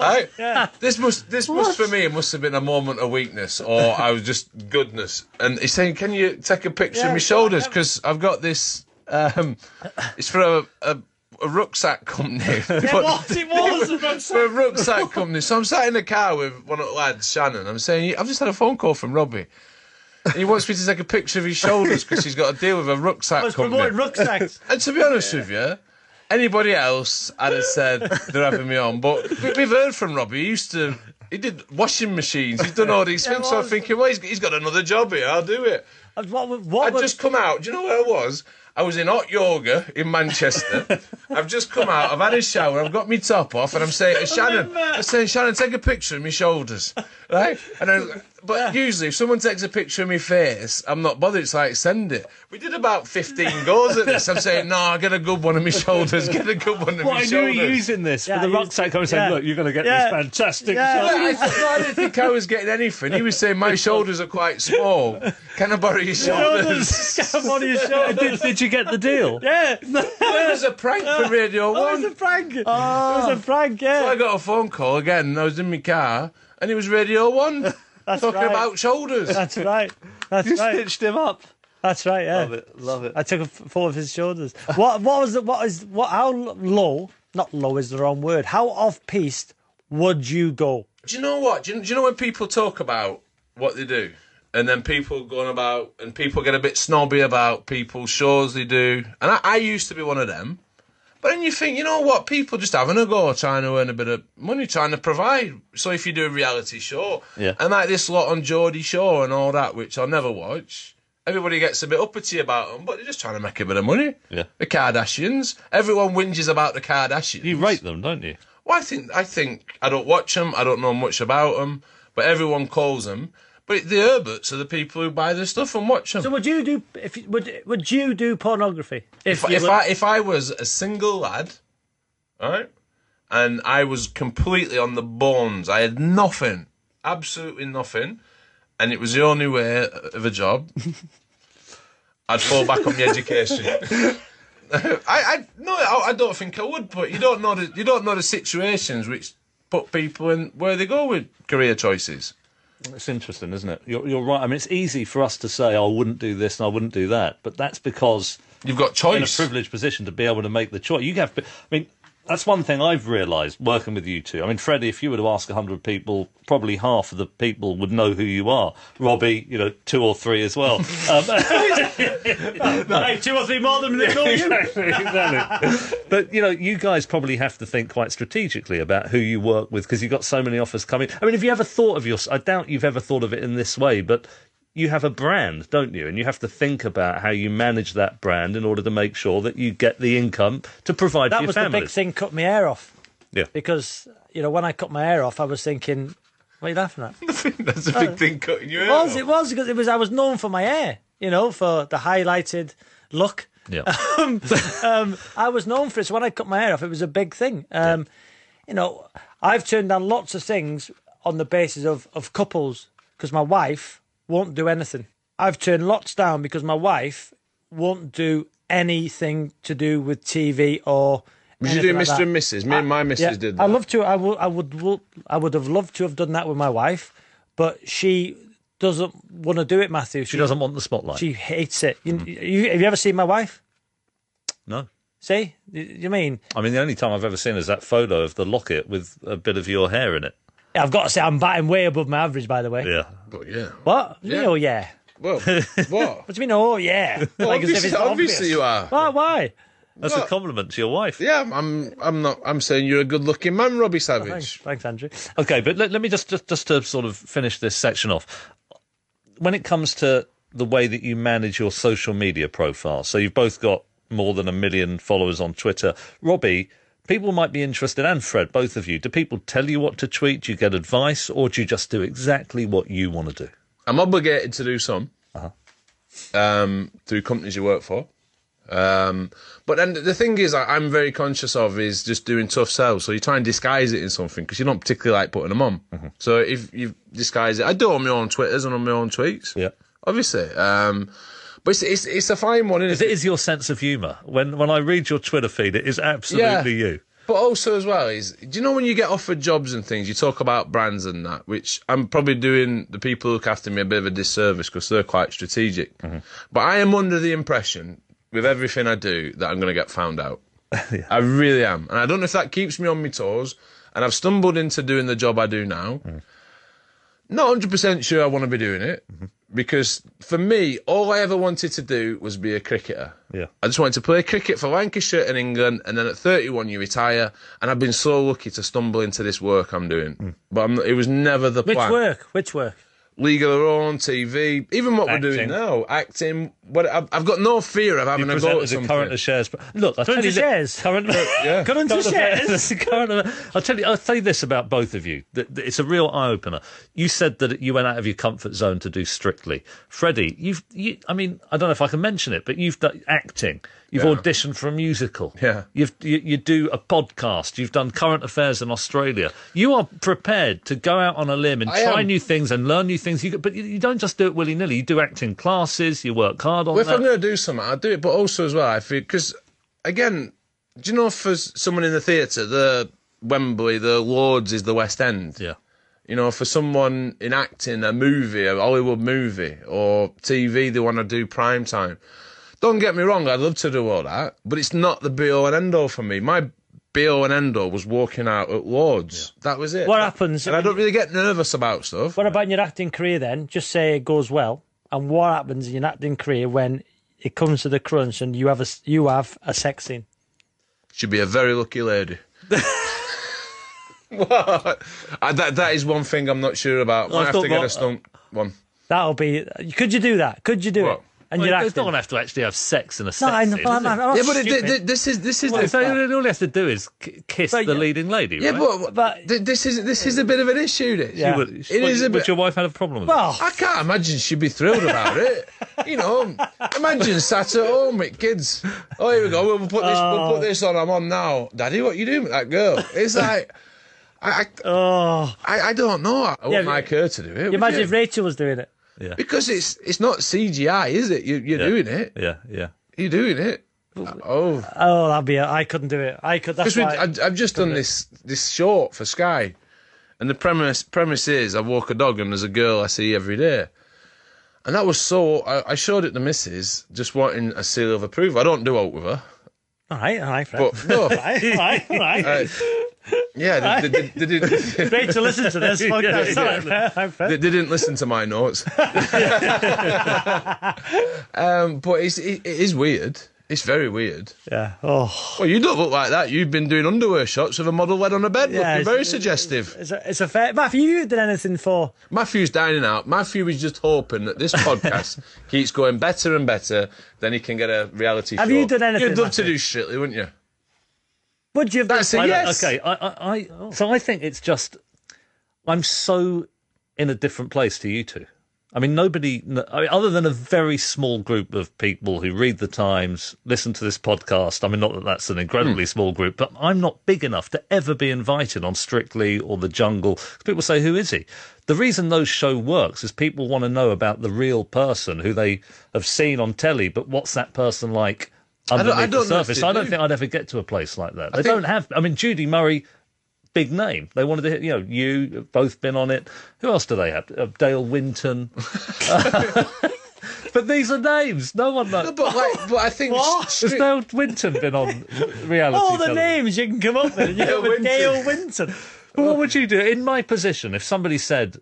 Right? Yeah. This must for me, it must have been a moment of weakness, or I was just goodness. And he's saying, can you take a picture of my shoulders? Because I've got this, it's for a rucksack company. It was for a rucksack company. So I'm sat in the car with one of the lads, Shannon. I'm saying, I've just had a phone call from Robbie. And he wants me to take a picture of his shoulders because he's got to deal with a rucksack company. Promoting rucksacks. And to be honest with you, anybody else, I'd have said they're having me on. But we've heard from Robbie. He did washing machines. He's done all these things. So I'm thinking, well, he's got another job here. I'll do it. I'd just come out. Do you know where I was? I was in hot yoga in Manchester. I've just come out. I've had a shower. I've got my top off, and I'm saying to Shannon, take a picture of my shoulders, right? But usually, if someone takes a picture of my face, I'm not bothered. It's like, send it. We did about 15 goes at this. I'm saying, no, get a good one of my shoulders. Get a good one of my shoulders. I knew you were using this for the rucksack. I was saying, look, you're going to get this fantastic shoulders. I didn't think I was getting anything. He was saying, my shoulders are quite small. Can I borrow your shoulders? Can I borrow your shoulders? Did you get the deal? Yeah. It was a prank for Radio 1. It was a prank. It was a prank, yeah. So I got a phone call again. I was in my car, and it was Radio 1. Talking about shoulders. That's right. You stitched him up. That's right, yeah. Love it. I took a photo of his shoulders. How low, not low is the wrong word, how off-piste would you go? Do you know what? Do you know when people talk about what they do? and then people going about, and people get a bit snobby about people's shows they do. And I used to be one of them. But then you think, you know what, people just having a go, trying to earn a bit of money, trying to provide. So if you do a reality show, and like this lot on Geordie Show and all that, which I'll never watch, everybody gets a bit uppity about them, but they're just trying to make a bit of money. Yeah. The Kardashians. Everyone whinges about the Kardashians. You rate them, don't you? Well, I think I don't watch them, I don't know much about them, but everyone calls them. But the Herberts are the people who buy the stuff and watch them. So would you do would you do pornography? If I was a single lad, right, and I was completely on the bones, I had nothing, absolutely nothing, and it was the only way of a job, I'd fall back on the education. I don't think I would, but you don't know the situations which put people in where they go with career choices. It's interesting, isn't it? You're right. I mean, it's easy for us to say, I wouldn't do this and I wouldn't do that, but that's because you've got choice. In a privileged position to be able to make the choice. I mean, that's one thing I've realised working with you two. I mean, Freddie, if you were to ask 100 people, probably half of the people would know who you are. Robbie, 2 or 3 as well. Hey, 2 or 3 more than they know you. Exactly. But, you guys probably have to think quite strategically about who you work with because you've got so many offers coming. I mean, have you ever thought of I doubt you've ever thought of it in this way, but you have a brand, don't you? And you have to think about how you manage that brand in order to make sure that you get the income to provide for your families. That was the big thing, cut my hair off. Yeah. Because, when I cut my hair off, I was thinking, what are you laughing at? That's a big thing, cutting your hair off. It was, because I was known for my hair, for the highlighted look. Yeah. I was known for it, so when I cut my hair off, it was a big thing. I've turned down lots of things on the basis of couples, because my wife won't do anything. I've turned lots down because my wife won't do anything to do with TV or. Would you do Mr. and Mrs.? Me and my missus did that. I'd love to. I would have loved to have done that with my wife, but she doesn't want to do it, Matthew. She doesn't want the spotlight. She hates it. Have you ever seen my wife? No. See? You mean? I mean, the only time I've ever seen is that photo of the locket with a bit of your hair in it. I've got to say, I'm batting way above my average, by the way. Yeah. But yeah. What? Yeah. Oh, yeah. Well, what? What do you mean, oh, yeah? Well, like obviously, obviously you are. Why? That's a compliment to your wife. Yeah, I'm saying you're a good-looking man, Robbie Savage. Thanks, Andrew. Okay, but let me just to sort of finish this section off. When it comes to the way that you manage your social media profile, so you've both got more than 1 million followers on Twitter. Robbie, people might be interested, and Fred, both of you, do people tell you what to tweet? Do you get advice, or do you just do exactly what you want to do? I'm obligated to do some through companies you work for. But then the thing is, I'm very conscious of is just doing tough sells. So you try and disguise it in something because you don't particularly like putting them on. Mm-hmm. So if you disguise it, I do on my own Twitters and on my own tweets. Yeah, obviously. But it's a fine one, isn't it? It is your sense of humour. When I read your Twitter feed, it is absolutely you. But also as well is, do you know when you get offered jobs and things, you talk about brands and that, which I'm probably doing the people who look after me a bit of a disservice because they're quite strategic. Mm-hmm. But I am under the impression, with everything I do, that I'm going to get found out. Yeah. I really am. And I don't know if that keeps me on my toes. And I've stumbled into doing the job I do now. Mm. Not 100% sure I want to be doing it. Mm-hmm. Because for me, all I ever wanted to do was be a cricketer. Yeah. I just wanted to play cricket for Lancashire and England, and then at 31 you retire. And I've been so lucky to stumble into this work I'm doing. Mm. But it was never the plan. Which work? League of Their Own, TV, even what we're doing now, acting. I've got no fear of having a go at something. Current affairs. Look, I'll tell you shares. Current shares. I'll tell you this about both of you. It's a real eye opener. You said that you went out of your comfort zone to do Strictly. Freddie, I mean, I don't know if I can mention it, but you've done acting. You've auditioned for a musical. Yeah. You do a podcast. You've done current affairs in Australia. You are prepared to go out on a limb and try new things and learn new things. But you don't just do it willy-nilly. You do acting classes. You work hard on that. If I'm going to do something, I'll do it. But also as well, I feel, because, again, do you know for someone in the theatre, the Wembley, the Lords is the West End. Yeah. You know, for someone in acting, a movie, a Hollywood movie, or TV, they want to do prime time. Don't get me wrong, I'd love to do all that, but it's not the be-all and end-all for me. My be-all and end-all was walking out at Lords. Yeah. That was it. What happens? And I don't really get nervous about stuff. What about in your acting career then? Just say it goes well. And what happens in your acting career when it comes to the crunch and you have a sex scene? She'd be a very lucky lady. What? That is one thing I'm not sure about. Might have to get a stunt one. That'll be... Could you do that? Could you do it? And well, you don't have to actually have sex in a sex scene. This is so all he has to do is kiss the leading lady, right? Yeah, but this is a bit of an issue. This. Yeah. It is a bit. Would your wife have a problem with it? Well, I can't imagine she'd be thrilled about it. You know, imagine sat at home with kids. Oh, here we go. We'll put this on. I'm on now, Daddy. What are you doing with that girl? It's like. I don't know. I wouldn't like her to do it. Imagine if Rachel was doing it. Yeah. Because it's not CGI, is it? You're doing it. Yeah. You're doing it. That'd be. I couldn't do it. That's why I've just done this short for Sky, and the premise is I walk a dog and there's a girl I see every day, and that was I showed it to Mrs. just wanting a seal of approval. I don't do out with her. All right, Fred. But no, all right. Yeah, they did. Great to listen to this podcast. They didn't listen to my notes. But it is weird. It's very weird. Yeah. Oh. Well, you don't look like that. You've been doing underwear shots with a model led on a bed. Yeah, looking very suggestive. It's a fair... Matthew, you did anything for... Matthew's dining out. Matthew is just hoping that this podcast keeps going better and better, then he can get a reality show. Have you done anything, You'd love to do Strictly, wouldn't you? Would you have done... That's a yes. Okay, so I think it's just... I'm so in a different place to you two. I mean, nobody, other than a very small group of people who read the Times, listen to this podcast. I mean, not that that's an incredibly small group, but I'm not big enough to ever be invited on Strictly or The Jungle. People say, who is he? The reason those show works is people want to know about the real person who they have seen on telly, but what's that person like underneath the surface? I don't think I'd ever get to a place like that. They don't have... I mean, Judy Murray... Big name. They wanted to hit, you've both been on it. Who else do they have? Dale Winton. But these are names. No one knows. No, but I think... Has Dale Winton been on reality All the television? Names you can come up with. Dale Winton. But what would you do? In my position, if somebody said,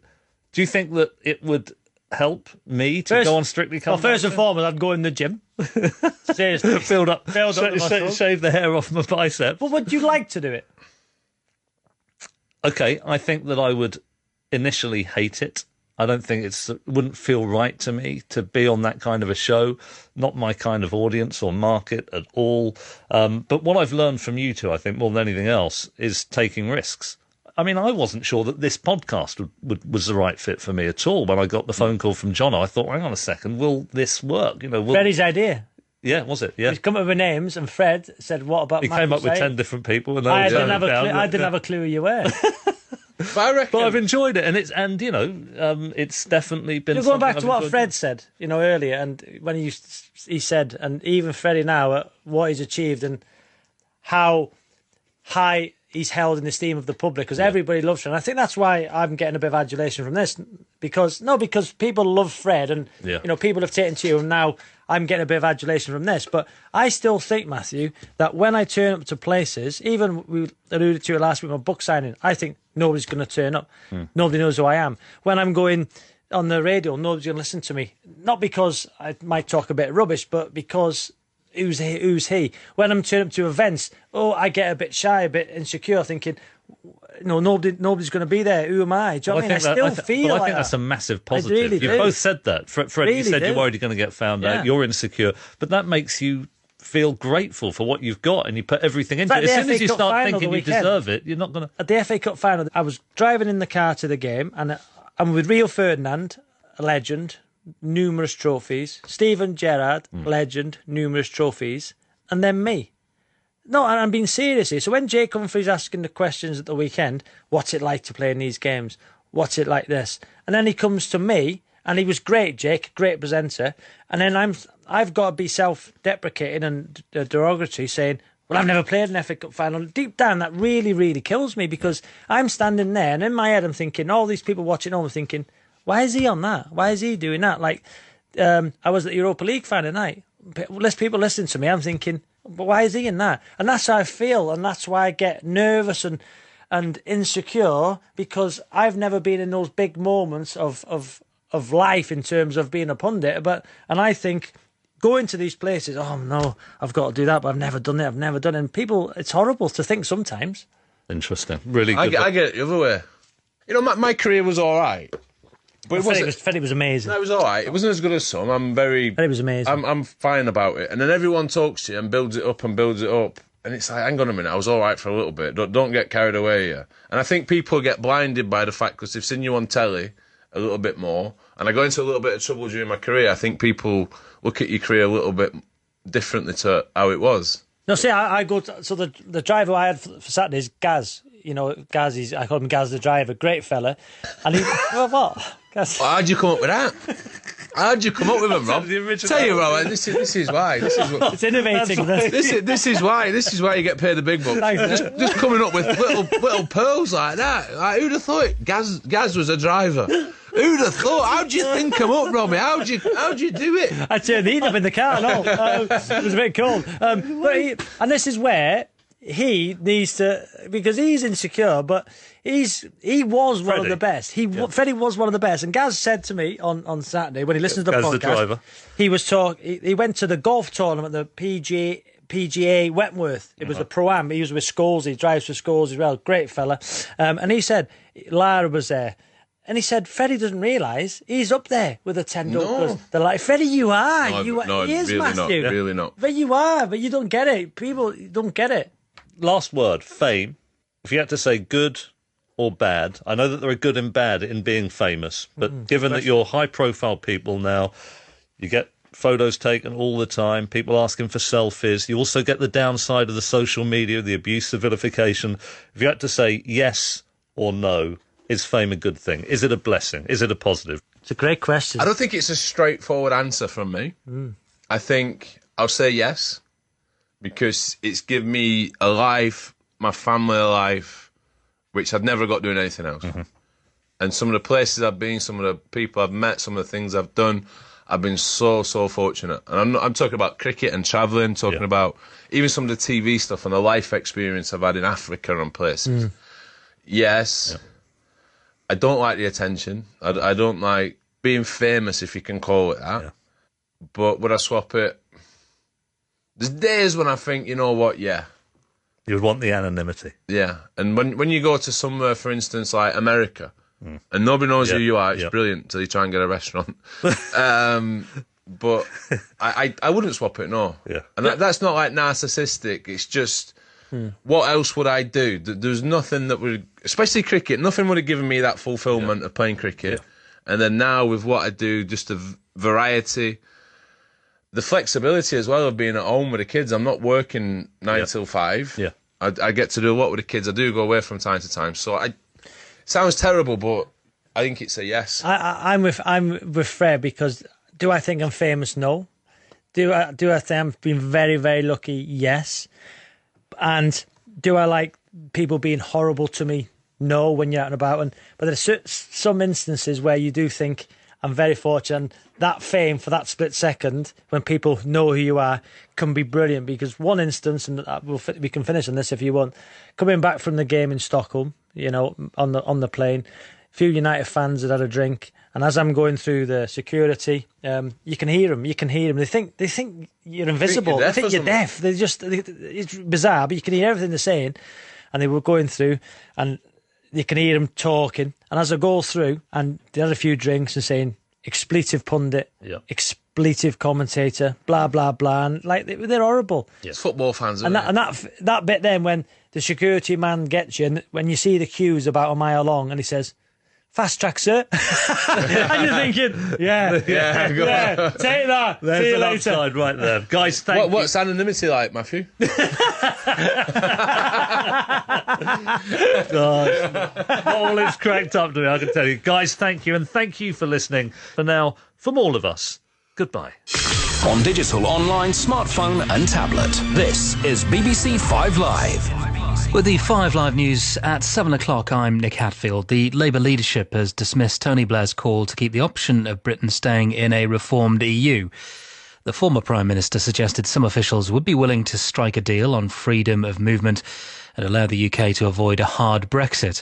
do you think that it would help me to go on Strictly Come Back? Well, first and foremost, I'd go in the gym. Seriously. Build up shave the hair off my bicep. But would you like to do it? Okay, I think that I would initially hate it. I don't think it wouldn't feel right to me to be on that kind of a show. Not my kind of audience or market at all. But what I've learned from you two, I think, more than anything else, is taking risks. I mean, I wasn't sure that this podcast was the right fit for me at all. When I got the phone call from Jono, I thought, hang on a second, will this work? Freddie's idea. Yeah, was it? Yeah. He's come up with names, and Fred said, "What about?" He came up with 10 different people, and I didn't have a clue who you were. But I've enjoyed it, and it's definitely been. Going back to what Fred said, earlier, and when he said, and even Freddie now, what he's achieved and how high he's held in the esteem of the public, because everybody loves Fred. And I think that's why I'm getting a bit of adulation from this, because people love Fred, and people have taken to you, and now I'm getting a bit of adulation from this. But I still think, Matthew, that when I turn up to places, even we alluded to it last week on book signing, I think nobody's going to turn up. Nobody knows who I am. When I'm going on the radio, nobody's going to listen to me. Not because I might talk a bit of rubbish, but because who's he? When I'm turning up to events, I get a bit shy, a bit insecure, thinking, nobody's going to be there. Who am I? Do you know what I mean? I think that's a massive positive. Really you both said that. Fred, really you said you're worried you're going to get found out. You're insecure. But that makes you feel grateful for what you've got, and you put everything into it. As soon as you start thinking you deserve it, you're not going to... At the FA Cup final, I was driving in the car to the game, and I'm with Rio Ferdinand, a legend, numerous trophies. Steven Gerrard, legend, numerous trophies. And then me. No, and I'm being serious here. So when Jake Humphrey's asking the questions at the weekend, what's it like to play in these games? What's it like this? And then he comes to me, and he was great, Jake, great presenter. And then I've got to be self-deprecating and derogatory, saying, well, I've never played an FA Cup final. Deep down, that really, really kills me, because I'm standing there, and in my head I'm thinking, all these people watching home are thinking, why is he on that? Why is he doing that? Like, I was at the Europa League final night. Less people listening to me. I'm thinking, But why is he in that? And that's how I feel, and that's why I get nervous and insecure, because I've never been in those big moments of life in terms of being a pundit. And I think going to these places, oh no, I've got to do that, but I've never done it. And people, it's horrible to think sometimes. Interesting, really good. I get it the other way. You know, my career was all right. But Freddie was amazing. No, it was all right. It wasn't as good as some. Freddie was amazing. I'm fine about it. And then everyone talks to you and builds it up. And it's like, hang on a minute, I was all right for a little bit. Don't get carried away here. And I think people get blinded by the fact, because they've seen you on telly a little bit more. And I got into a little bit of trouble during my career. I think people look at your career a little bit differently to how it was. No, see, I go to, so the driver I had for Saturday is Gaz. You know, Gaz, I call him Gaz the driver, great fella. And he, well, what? Gaz. How'd you come up with that? How'd you come up with them, Rob? Tell you, Rob, this is why. It's innovating. This is why you get paid the big bucks. Just coming up with little pearls like that. Like, who'd have thought Gaz was a driver? Who'd have thought? How'd you think them up, Robbie? How'd you do it? I turned the heat up in the car and all. It was a bit cold. And this is where he needs to, because he's insecure, but he was one of the best. Freddie was one of the best. And Gaz said to me on Saturday when he listened to the podcast, the driver. He went to the golf tournament, the PGA Wentworth. It was the Pro-Am. He was with Scholes. He drives for Scholes as well. Great fella. And he said, Lara was there. And he said, Freddie doesn't realise he's up there with the 10 No. They're like, Freddie, you are. No, you are. He is, really Matthew. not. Really not. But you are. But you don't get it. People don't get it. Last word, fame. If you had to say good or bad, I know that there are good and bad in being famous, but given that you're high-profile people now, you get photos taken all the time, people asking for selfies, you also get the downside of the social media, the abuse, the vilification. If you had to say yes or no, is fame a good thing? Is it a blessing? Is it a positive? It's a great question. I don't think it's a straightforward answer from me. I think I'll say yes, because it's given me a life, my family a life, which I'd never got doing anything else. And some of the places I've been, some of the people I've met, some of the things I've done, I've been so fortunate. And I'm talking about cricket and travelling, talking about even some of the TV stuff and the life experience I've had in Africa and places. Yes. I don't like the attention. I don't like being famous, if you can call it that. But would I swap it? There's days when I think, you know what, you would want the anonymity. Yeah. And when you go to somewhere, for instance, like America, and nobody knows who you are, it's brilliant until you try and get a restaurant. But I wouldn't swap it, no. And that's not like narcissistic. It's just... What else would I do? There's nothing that would, especially cricket, nothing would have given me that fulfilment of playing cricket. And then now with what I do, just the variety, the flexibility as well of being at home with the kids. I'm not working 9 till 5. I get to do a lot with the kids. I do go away from time to time. So it sounds terrible, but I think it's a yes. I'm with Fred, because do I think I'm famous? No. Do I think I've been very, very lucky? Yes. And do I like people being horrible to me? No, when you're out and about. But there's some instances where you do think, I'm very fortunate. And that fame for that split second, when people know who you are, can be brilliant. Because one instance, and we can finish on this if you want, coming back from the game in Stockholm, you know, on the plane, a few United fans had a drink. And as I'm going through the security, you can hear them. They think you're invisible. They think you're deaf. It's bizarre, but you can hear everything they're saying. And they were going through, and you can hear them talking. And as I go through, and they had a few drinks and saying, expletive pundit, expletive commentator, blah, blah, blah. And like, they're horrible. It's football fans, and that bit then, when the security man gets you, and when you see the queues about a mile long, and he says, fast track, sir. And you're thinking, take that. There's See you an later. upside right there. Guys, thank you. What's anonymity like, Matthew? Gosh, all it's cracked up to me, I can tell you. Guys, thank you, and thank you for listening. For now, from all of us, goodbye. On digital, online, smartphone and tablet, this is BBC 5 Live. With the 5 Live news at 7 o'clock, I'm Nick Hatfield. The Labour leadership has dismissed Tony Blair's call to keep the option of Britain staying in a reformed EU. The former Prime Minister suggested some officials would be willing to strike a deal on freedom of movement and allow the UK to avoid a hard Brexit.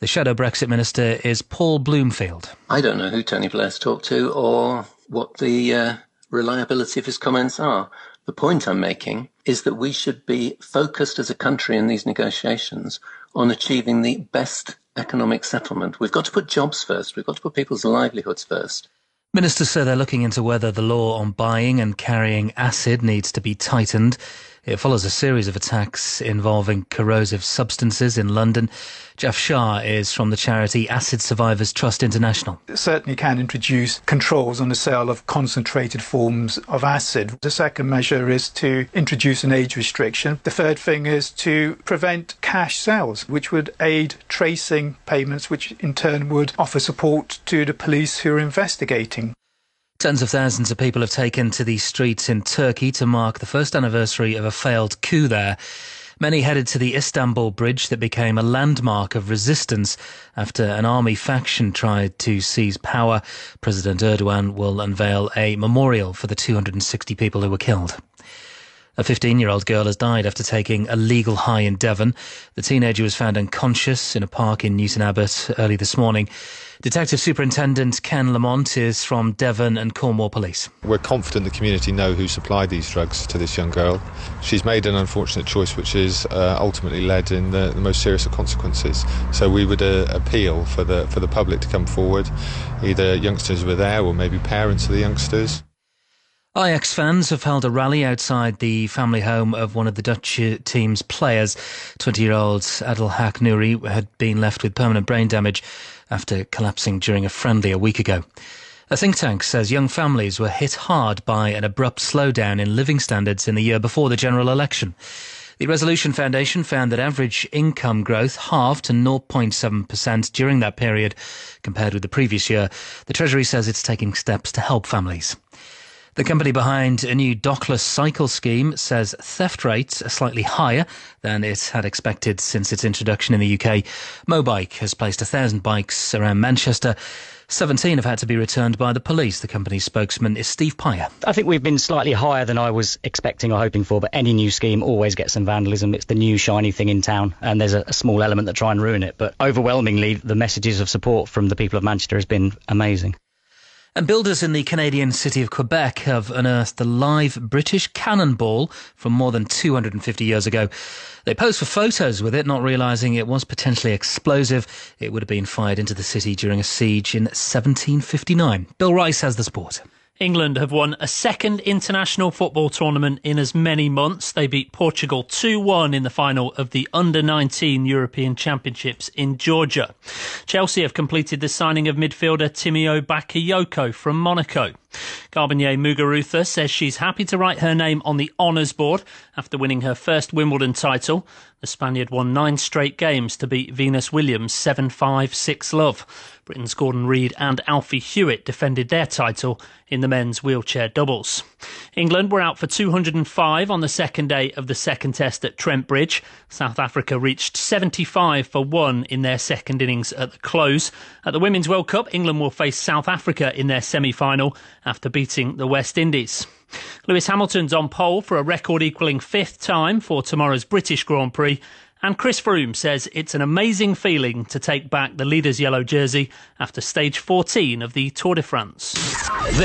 The shadow Brexit minister is Paul Bloomfield. I don't know who Tony Blair's talked to or what the reliability of his comments are. The point I'm making is that we should be focused as a country in these negotiations on achieving the best economic settlement. We've got to put jobs first. We've got to put people's livelihoods first. Ministers say they're looking into whether the law on buying and carrying acid needs to be tightened. It follows a series of attacks involving corrosive substances in London. Jeff Shah is from the charity Acid Survivors Trust International. It certainly can introduce controls on the sale of concentrated forms of acid. The second measure is to introduce an age restriction. The third thing is to prevent cash sales, which would aid tracing payments, which in turn would offer support to the police who are investigating. Tens of thousands of people have taken to the streets in Turkey to mark the first anniversary of a failed coup there. Many headed to the Istanbul bridge that became a landmark of resistance after an army faction tried to seize power. President Erdogan will unveil a memorial for the 260 people who were killed. A 15-year-old girl has died after taking a legal high in Devon. The teenager was found unconscious in a park in Newton Abbot early this morning. Detective Superintendent Ken Lamont is from Devon and Cornwall Police. We're confident the community know who supplied these drugs to this young girl. She's made an unfortunate choice which is ultimately led in the most serious of consequences. So we would appeal for the public to come forward. Either youngsters were there or maybe parents of the youngsters. Ajax fans have held a rally outside the family home of one of the Dutch team's players. 20-year-old Adel Hacknouri had been left with permanent brain damage after collapsing during a friendly a week ago. A think tank says young families were hit hard by an abrupt slowdown in living standards in the year before the general election. The Resolution Foundation found that average income growth halved to 0.7% during that period compared with the previous year. The Treasury says it's taking steps to help families. The company behind a new dockless cycle scheme says theft rates are slightly higher than it had expected since its introduction in the UK. Mobike has placed 1,000 bikes around Manchester. 17 have had to be returned by the police. The company's spokesman is Steve Pyer. I think we've been slightly higher than I was expecting or hoping for, but any new scheme always gets some vandalism. It's the new shiny thing in town, and there's a small element that try and ruin it. But overwhelmingly, the messages of support from the people of Manchester has been amazing. And builders in the Canadian city of Quebec have unearthed a live British cannonball from more than 250 years ago. They posed for photos with it, not realising it was potentially explosive. It would have been fired into the city during a siege in 1759. Bill Rice has the sport. England have won a second international football tournament in as many months. They beat Portugal 2-1 in the final of the Under-19 European Championships in Georgia. Chelsea have completed the signing of midfielder Timio Bakayoko from Monaco. Garbinier Muguruza says she's happy to write her name on the honours board after winning her first Wimbledon title. The Spaniard won 9 straight games to beat Venus Williams 7-5, 6-love. Britain's Gordon Reid and Alfie Hewitt defended their title in the men's wheelchair doubles. England were out for 205 on the second day of the second test at Trent Bridge. South Africa reached 75 for 1 in their second innings at the close. At the Women's World Cup, England will face South Africa in their semi-final after beating the West Indies. Lewis Hamilton's on pole for a record-equalling 5th time for tomorrow's British Grand Prix. And Chris Froome says it's an amazing feeling to take back the leader's yellow jersey after stage 14 of the Tour de France.